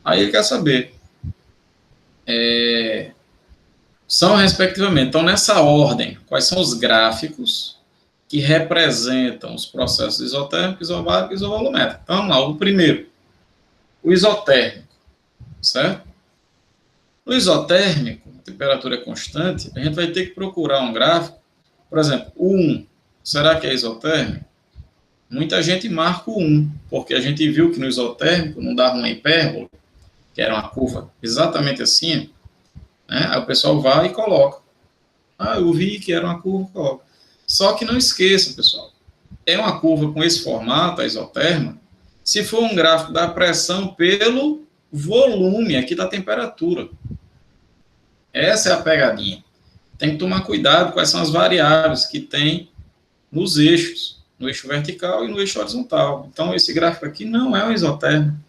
Aí ele quer saber. São, respectivamente, então, nessa ordem, quais são os gráficos que representam os processos isotérmico, isobárico e isovolumétrico. Então, vamos lá, o primeiro, o isotérmico, certo? No isotérmico, a temperatura é constante, a gente vai ter que procurar um gráfico, por exemplo, o 1, será que é isotérmico? Muita gente marca o 1, porque a gente viu que no isotérmico não dava uma hipérbole, que era uma curva exatamente assim, né? Aí o pessoal vai e coloca. Ah, eu vi que era uma curva, coloca. Só que não esqueça, pessoal, é uma curva com esse formato, a isoterma, se for um gráfico da pressão pelo volume aqui da temperatura. Essa é a pegadinha. Tem que tomar cuidado quais são as variáveis que tem nos eixos, no eixo vertical e no eixo horizontal. Então, esse gráfico aqui não é um isoterma.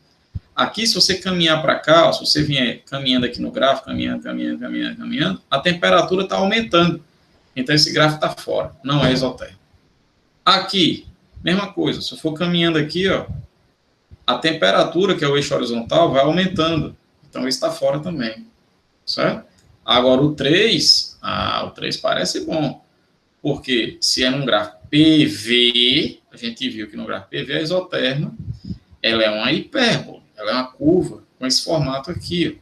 Aqui, se você caminhar para cá, se você vier caminhando aqui no gráfico, caminhando, a temperatura está aumentando. Então, esse gráfico está fora, não é isotérmico. Aqui, mesma coisa, se eu for caminhando aqui, ó, a temperatura, que é o eixo horizontal, vai aumentando. Então, isso está fora também, certo? Agora, o 3, o 3 parece bom, porque se é num gráfico PV, a gente viu que no gráfico PV a isoterma, ela é uma hipérbole, ela é uma curva com esse formato aqui,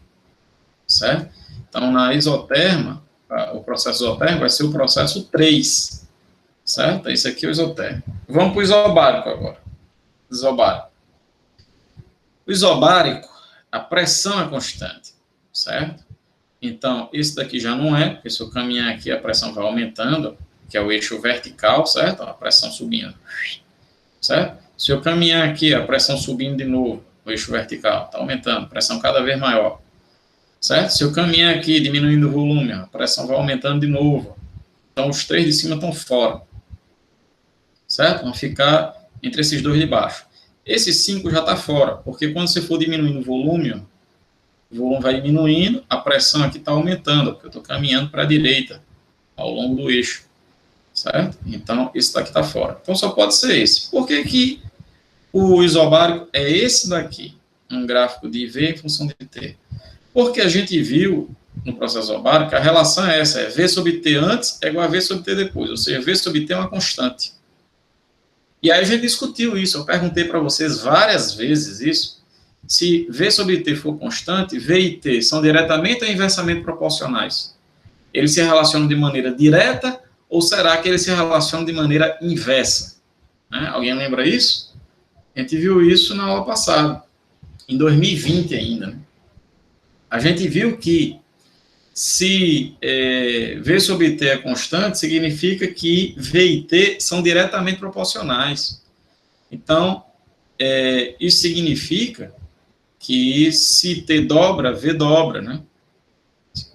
certo? Então, na isoterma, o processo isotérmico vai ser o processo 3, certo? Esse aqui é o isotérmico. Vamos para o isobárico agora. Isobárico. O isobárico, a pressão é constante, certo? Então, esse daqui já não é, porque se eu caminhar aqui, a pressão vai aumentando, que é o eixo vertical, certo? A pressão subindo, certo? Se eu caminhar aqui, a pressão subindo de novo, o eixo vertical, está aumentando, pressão cada vez maior, certo? Se eu caminhar aqui, diminuindo o volume, a pressão vai aumentando de novo. Então, os 3 de cima estão fora, certo? Vão ficar entre esses 2 de baixo. Esse 5 já está fora, porque quando você for diminuindo o volume vai diminuindo, a pressão aqui está aumentando, porque eu estou caminhando para a direita, ao longo do eixo, certo? Então, esse daqui está fora. Então, só pode ser esse. Por que que o isobárico é esse daqui? Um gráfico de V em função de T. Porque a gente viu no processo isobárico que a relação é essa, é V sobre T antes é igual a V sobre T depois, ou seja, V sobre T é uma constante. E aí a gente discutiu isso, eu perguntei para vocês várias vezes isso, se V sobre T for constante, V e T são diretamente ou inversamente proporcionais? Eles se relacionam de maneira direta ou será que eles se relacionam de maneira inversa? Né? Alguém lembra isso? A gente viu isso na aula passada, em 2020 ainda. Né? A gente viu que se V sobre T é constante, significa que V e T são diretamente proporcionais. Então, isso significa que se T dobra, V dobra, né?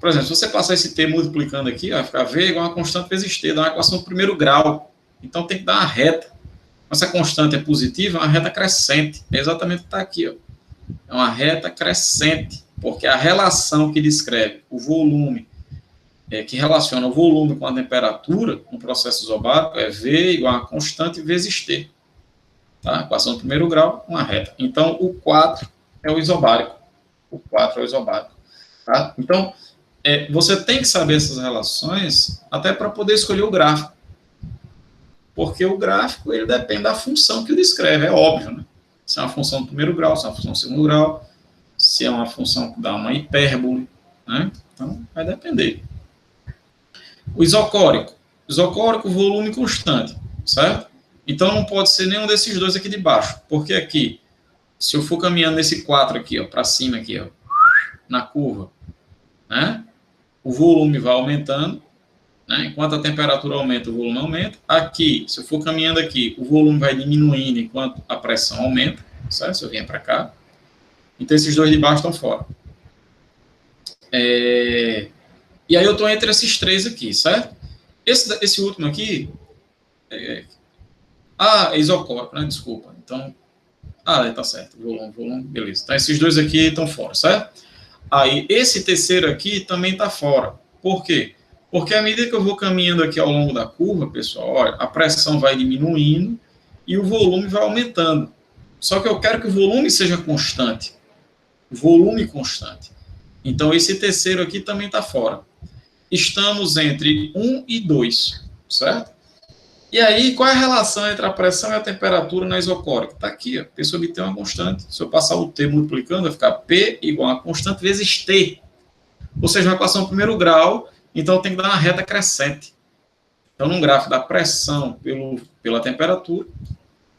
Por exemplo, se você passar esse T multiplicando aqui, vai ficar V igual a uma constante vezes T, dá uma equação do primeiro grau. Então, tem que dar uma reta. Essa constante é positiva, é uma reta crescente. É exatamente o que está aqui, ó. É uma reta crescente, porque a relação que descreve o volume, que relaciona o volume com a temperatura no processo isobárico é V igual a constante vezes T. Tá? Equação do primeiro grau, uma reta. Então, o 4 é o isobárico. O 4 é o isobárico. Tá? Então, você tem que saber essas relações até para poder escolher o gráfico. Porque o gráfico ele depende da função que o descreve, é óbvio. Né? Se é uma função do primeiro grau, se é uma função do segundo grau, se é uma função que dá uma hipérbole. Né? Então, vai depender. O isocórico. Isocórico, volume constante, certo? Então, não pode ser nenhum desses dois aqui de baixo. Porque aqui, se eu for caminhando nesse 4 aqui, para cima aqui, ó, na curva, né? O volume vai aumentando, né? Enquanto a temperatura aumenta, o volume aumenta. Aqui, se eu for caminhando aqui, o volume vai diminuindo enquanto a pressão aumenta, certo? Se eu vier para cá. Então, esses dois de baixo estão fora. E aí eu estou entre esses três aqui, certo? Esse último aqui é isocórico, né? Desculpa. Então, tá certo. Volume, beleza. Então, esses dois aqui estão fora, certo? Aí, esse terceiro aqui também está fora. Por quê? Porque à medida que eu vou caminhando aqui ao longo da curva, pessoal, olha, a pressão vai diminuindo e o volume vai aumentando. Só que eu quero que o volume seja constante. Volume constante. Então, esse terceiro aqui também está fora. Estamos entre 1 e 2, certo? E aí, qual é a relação entre a pressão e a temperatura na isocórica? Está aqui, ó, P sobre T é uma constante. Se eu passar o T multiplicando, vai ficar P igual a constante vezes T. Ou seja, uma equação do primeiro grau, então tem que dar uma reta crescente. Então, num gráfico da pressão pela temperatura,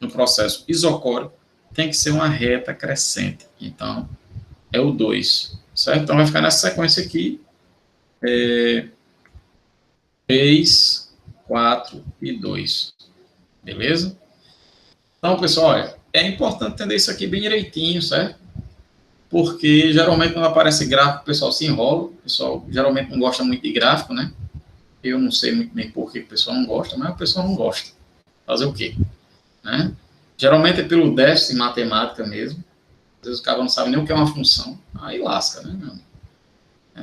no processo isocórico, tem que ser uma reta crescente. Então, é o 2, certo? Então, vai ficar nessa sequência aqui, 3, 4 e 2. Beleza? Então, pessoal, olha, é importante entender isso aqui bem direitinho, certo? Porque geralmente quando aparece gráfico, o pessoal se enrola, o pessoal geralmente não gosta muito de gráfico, né? Eu não sei muito bem por que o pessoal não gosta, mas o pessoal não gosta. Fazer o quê? Né? Geralmente é pelo déficit em matemática mesmo. Às vezes o cara não sabe nem o que é uma função. Aí lasca, né, meu amigo?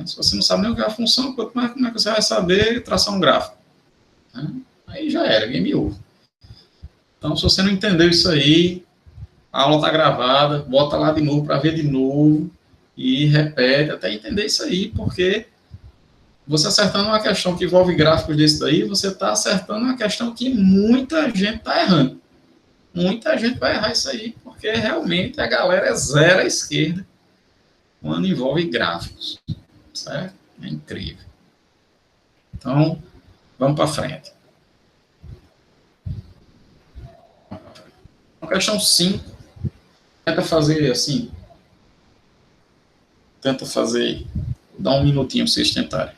Se você não sabe nem o que é uma função, como é que você vai saber traçar um gráfico? Né? Aí já era, game over. Então, se você não entendeu isso aí, a aula está gravada, bota lá de novo para ver de novo e repete até entender isso aí, porque você acertando uma questão que envolve gráficos desse daí, você está acertando uma questão que muita gente está errando. Muita gente vai errar isso aí, porque realmente a galera é zero à esquerda quando envolve gráficos, certo? É incrível. Então, vamos para frente. A questão 5, tenta fazer assim, dá um minutinho para vocês tentarem.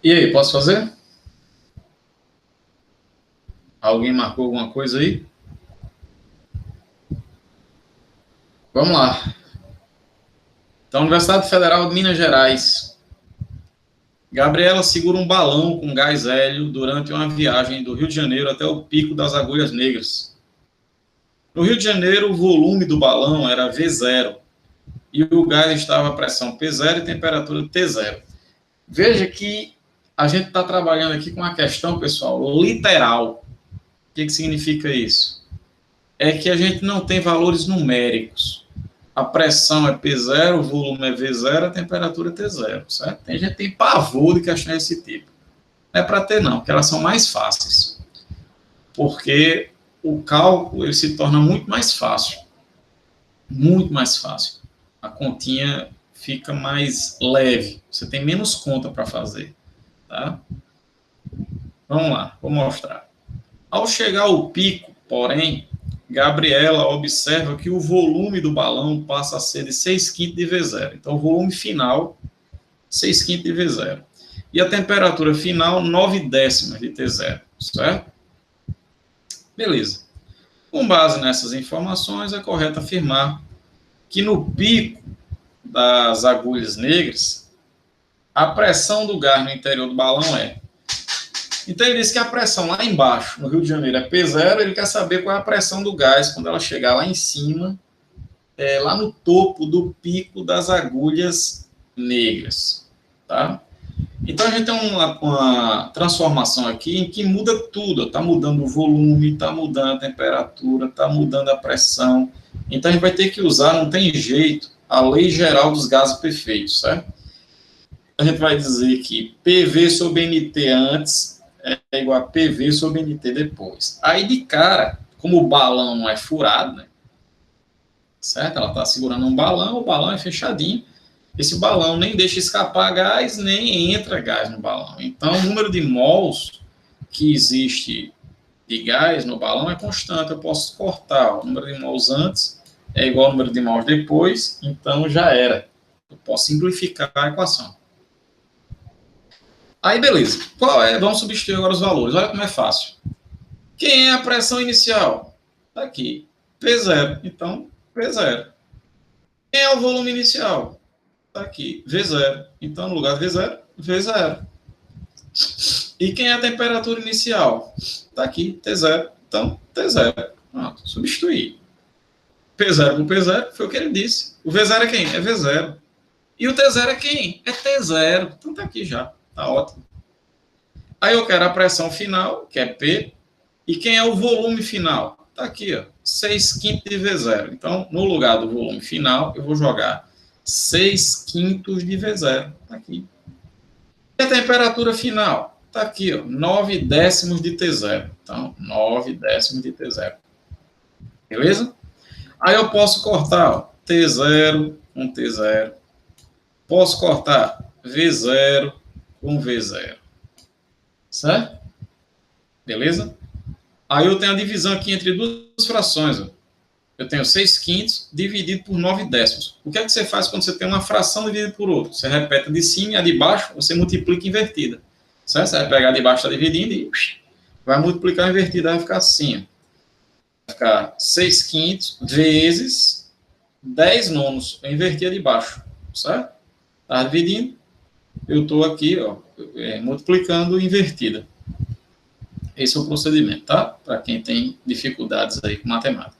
E aí, posso fazer? Alguém marcou alguma coisa aí? Vamos lá. Então, Universidade Federal de Minas Gerais. Gabriela segura um balão com gás hélio durante uma viagem do Rio de Janeiro até o Pico das Agulhas Negras. No Rio de Janeiro, o volume do balão era V0 e o gás estava a pressão P0 e temperatura T0. Veja que a gente está trabalhando aqui com uma questão, pessoal, literal. O que significa isso? É que a gente não tem valores numéricos. A pressão é P0, o volume é V0, a temperatura é T0, certo? A gente tem pavor de questões desse tipo. Não é para ter, não, porque elas são mais fáceis. Porque o cálculo ele se torna muito mais fácil. Muito mais fácil. A continha fica mais leve. Você tem menos conta para fazer. Tá? Vamos lá, vou mostrar. Ao chegar ao pico, porém, Gabriela observa que o volume do balão passa a ser de 6/5 de V0. Então, o volume final, 6/5 de V0. E a temperatura final, 9/10 de T0, certo? Beleza. Com base nessas informações, é correto afirmar que no pico das agulhas negras, a pressão do gás no interior do balão é. Então, ele diz que a pressão lá embaixo, no Rio de Janeiro, é P0, ele quer saber qual é a pressão do gás quando ela chegar lá em cima, lá no topo do pico das agulhas negras, tá? Então, a gente tem uma transformação aqui em que muda tudo, está mudando o volume, está mudando a temperatura, está mudando a pressão. Então, a gente vai ter que usar, não tem jeito, a lei geral dos gases perfeitos, certo? A gente vai dizer que PV sobre NT antes é igual a PV sobre NT depois. Aí, de cara, como o balão não é furado, né? Certo? Ela está segurando um balão, o balão é fechadinho. Esse balão nem deixa escapar gás, nem entra gás no balão. Então, o número de mols que existe de gás no balão é constante. Eu posso cortar o número de mols antes é igual ao número de mols depois, então já era. Eu posso simplificar a equação. Aí, beleza. Qual é? Vamos substituir agora os valores. Olha como é fácil. Quem é a pressão inicial? Está aqui. P0. Então, P0. Quem é o volume inicial? Está aqui. V0. Então, no lugar de V0, V0. E quem é a temperatura inicial? Está aqui. T0. Então, T0. Pronto. Substituir. P0 com P0 foi o que ele disse. O V0 é quem? É V0. E o T0 é quem? É T0. Então, está aqui já. Tá ótimo. Aí eu quero a pressão final, que é P, e quem é o volume final? Tá aqui, ó, 6/5 de V0. Então, no lugar do volume final, eu vou jogar 6/5 de V0. Tá aqui. E a temperatura final? Tá aqui, ó, 9/10 de T0. Então, 9/10 de T0. Beleza? Aí eu posso cortar, ó, T0 com T0. Posso cortar V0 com V0. Certo? Beleza? Aí eu tenho a divisão aqui entre duas frações. Ó. Eu tenho 6/5 dividido por 9/10. O que é que você faz quando você tem uma fração dividida por outra? Você repete a de cima e a de baixo, você multiplica invertida. Certo? Você vai pegar a de baixo, está dividindo e vai multiplicar invertida, vai ficar assim. Vai ficar 6/5 vezes 10 nonos. Eu inverti a de baixo. Certo? Está dividindo. Eu estou aqui, ó, multiplicando invertida. Esse é o procedimento, tá? Para quem tem dificuldades aí com matemática.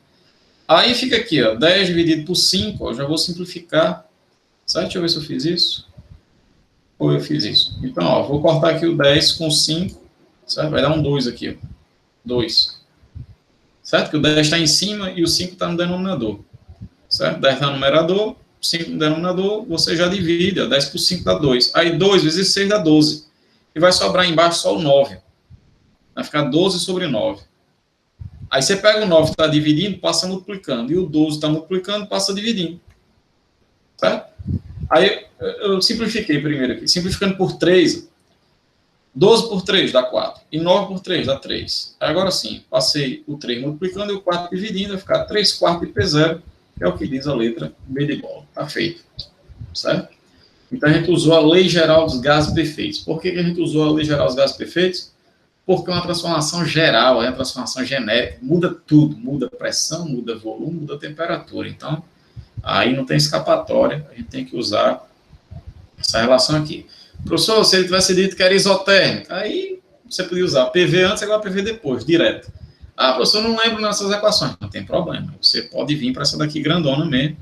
Aí fica aqui, ó, 10 dividido por 5, ó, já vou simplificar. Certo? Deixa eu ver se eu fiz isso. Ou eu fiz isso. Então, ó, vou cortar aqui o 10 com 5, certo? Vai dar um 2 aqui, ó. 2. Certo? Que o 10 está em cima e o 5 está no denominador. Certo? 10 está no numerador, 5 no denominador, você já divide, ó, 10 por 5 dá 2. Aí 2 vezes 6 dá 12. E vai sobrar embaixo só o 9. Vai ficar 12 sobre 9. Aí você pega o 9 que está dividindo, passa multiplicando. E o 12 está multiplicando, passa dividindo. Certo? Aí eu simplifiquei primeiro aqui. Simplificando por 3, 12 por 3 dá 4. E 9 por 3 dá 3. Aí agora sim, passei o 3 multiplicando e o 4 dividindo, vai ficar 3/4 de P0, que é o que diz a letra B de bola. Está feito. Certo? Então, a gente usou a Lei Geral dos Gases Perfeitos. Por que a gente usou a Lei Geral dos Gases Perfeitos? Porque é uma transformação geral, é uma transformação genérica, muda tudo, muda a pressão, muda volume, muda a temperatura. Então, aí não tem escapatória, a gente tem que usar essa relação aqui. Professor, se ele tivesse dito que era isotérmica, aí você podia usar PV antes e agora PV depois, direto. Ah, professor, não lembro nessas equações. Não tem problema, você pode vir para essa daqui grandona mesmo,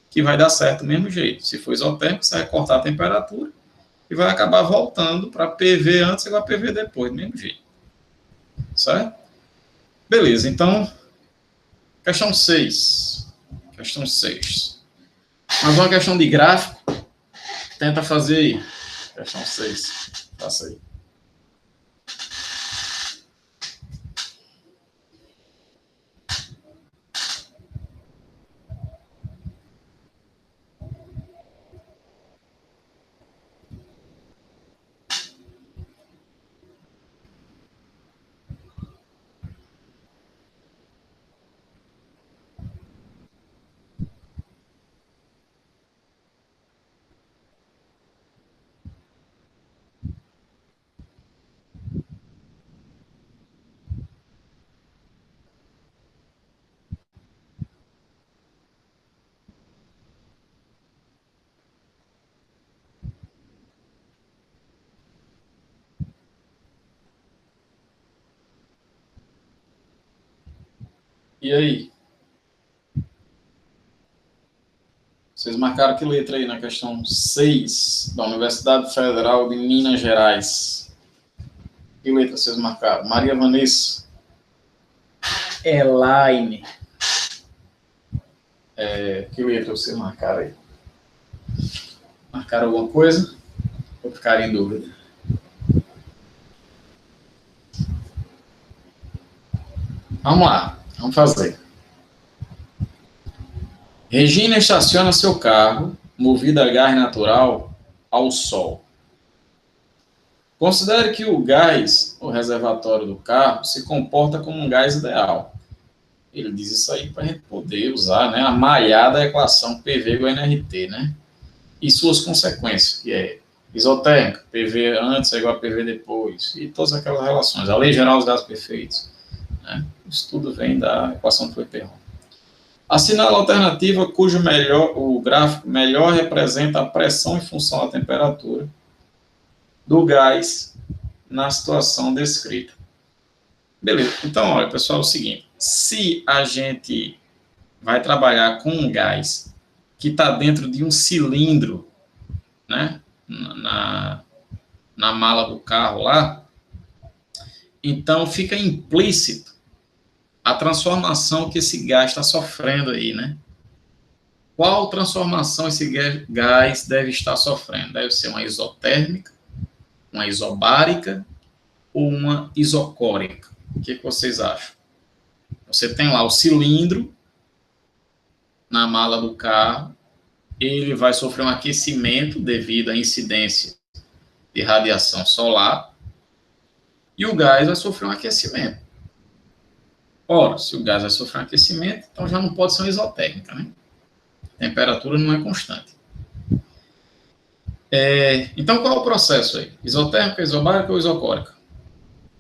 que vai dar certo do mesmo jeito. Se for isotérmico, você vai cortar a temperatura e vai acabar voltando para PV antes e agora PV depois, do mesmo jeito. Certo? Beleza, então, questão 6. Questão 6. Mais uma questão de gráfico. Tenta fazer aí. Questão 6. Faça aí. E aí? Vocês marcaram que letra aí na questão 6 da Universidade Federal de Minas Gerais? Que letra vocês marcaram? Maria Vanessa. Elaine. Que letra vocês marcaram aí? Marcaram alguma coisa? Ou ficaram em dúvida? Vamos lá, vamos fazer. Regina estaciona seu carro, movido a gás natural, ao sol. Considere que o gás, o reservatório do carro, se comporta como um gás ideal. Ele diz isso aí para a gente poder usar, né, a malhada equação PV igual a nRT, né? E suas consequências, que é isotérmica, PV antes é igual a PV depois, e todas aquelas relações. A Lei Geral dos Gases Perfeitos. Né? Isso tudo vem da equação do Perron. Assinala a alternativa cujo o gráfico melhor representa a pressão em função da temperatura do gás na situação descrita. Beleza. Então, olha, pessoal, é o seguinte. Se a gente vai trabalhar com um gás que está dentro de um cilindro, né, na mala do carro lá, então fica implícito a transformação que esse gás está sofrendo aí, né? Qual transformação esse gás deve estar sofrendo? Deve ser uma isotérmica, uma isobárica ou uma isocórica? O que vocês acham? Você tem lá o cilindro na mala do carro, ele vai sofrer um aquecimento devido à incidência de radiação solar e o gás vai sofrer um aquecimento. Ora, se o gás vai sofrer um aquecimento, então já não pode ser uma isotérmica, né? A temperatura não é constante. Então, qual é o processo aí? Isotérmica, isobárica ou isocórica?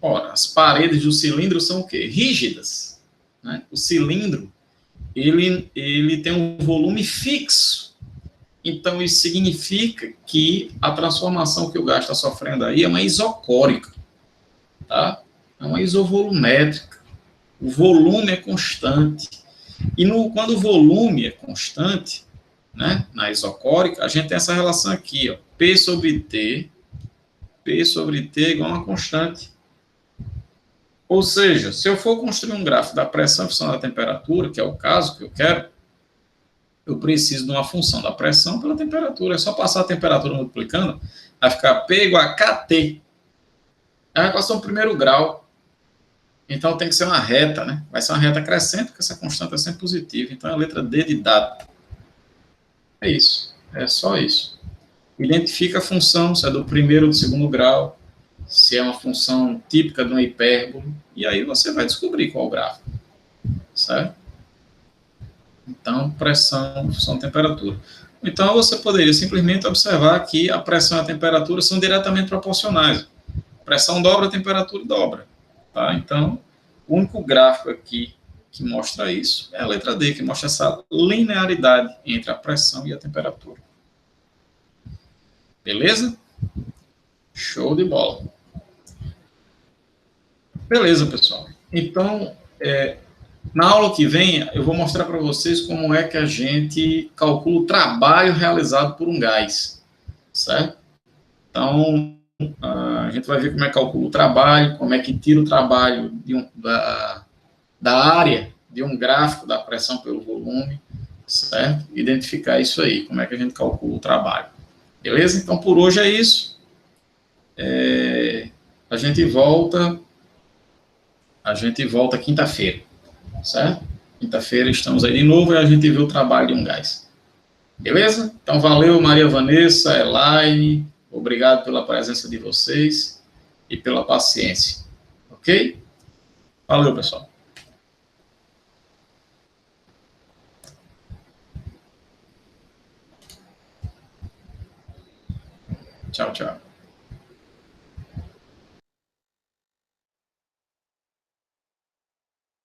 Ora, as paredes do cilindro são o quê? Rígidas. Né? O cilindro, ele tem um volume fixo. Então, isso significa que a transformação que o gás está sofrendo aí é uma isocórica. Tá? É uma isovolumétrica. O volume é constante. E quando o volume é constante, né, na isocórica, a gente tem essa relação aqui, ó, P sobre T é igual a uma constante. Ou seja, se eu for construir um gráfico da pressão em função da temperatura, que é o caso que eu quero, eu preciso de uma função da pressão pela temperatura. É só passar a temperatura multiplicando, vai ficar P igual a KT. É a equação do primeiro grau. Então, tem que ser uma reta, né? Vai ser uma reta crescente, porque essa constante é sempre positiva. Então, é a letra D de dado. É isso. É só isso. Identifica a função, se é do primeiro ou do segundo grau, se é uma função típica de uma hipérbole, e aí você vai descobrir qual é o gráfico. Certo? Então, pressão, função, temperatura. Então, você poderia simplesmente observar que a pressão e a temperatura são diretamente proporcionais. A pressão dobra, a temperatura dobra. Tá? Então, o único gráfico aqui que mostra isso é a letra D, que mostra essa linearidade entre a pressão e a temperatura. Beleza? Show de bola. Beleza, pessoal. Então, na aula que vem, eu vou mostrar para vocês como é que a gente calcula o trabalho realizado por um gás, certo? Então, a gente vai ver como é que calcula o trabalho, como é que tira o trabalho da área de um gráfico da pressão pelo volume, certo? Identificar isso aí, como é que a gente calcula o trabalho. Beleza? Então, por hoje é isso. A gente volta quinta-feira, certo? Quinta-feira estamos aí de novo e a gente vê o trabalho de um gás. Beleza? Então, valeu, Maria Vanessa, Elaine, obrigado pela presença de vocês e pela paciência. Ok? Valeu, pessoal. Tchau, tchau.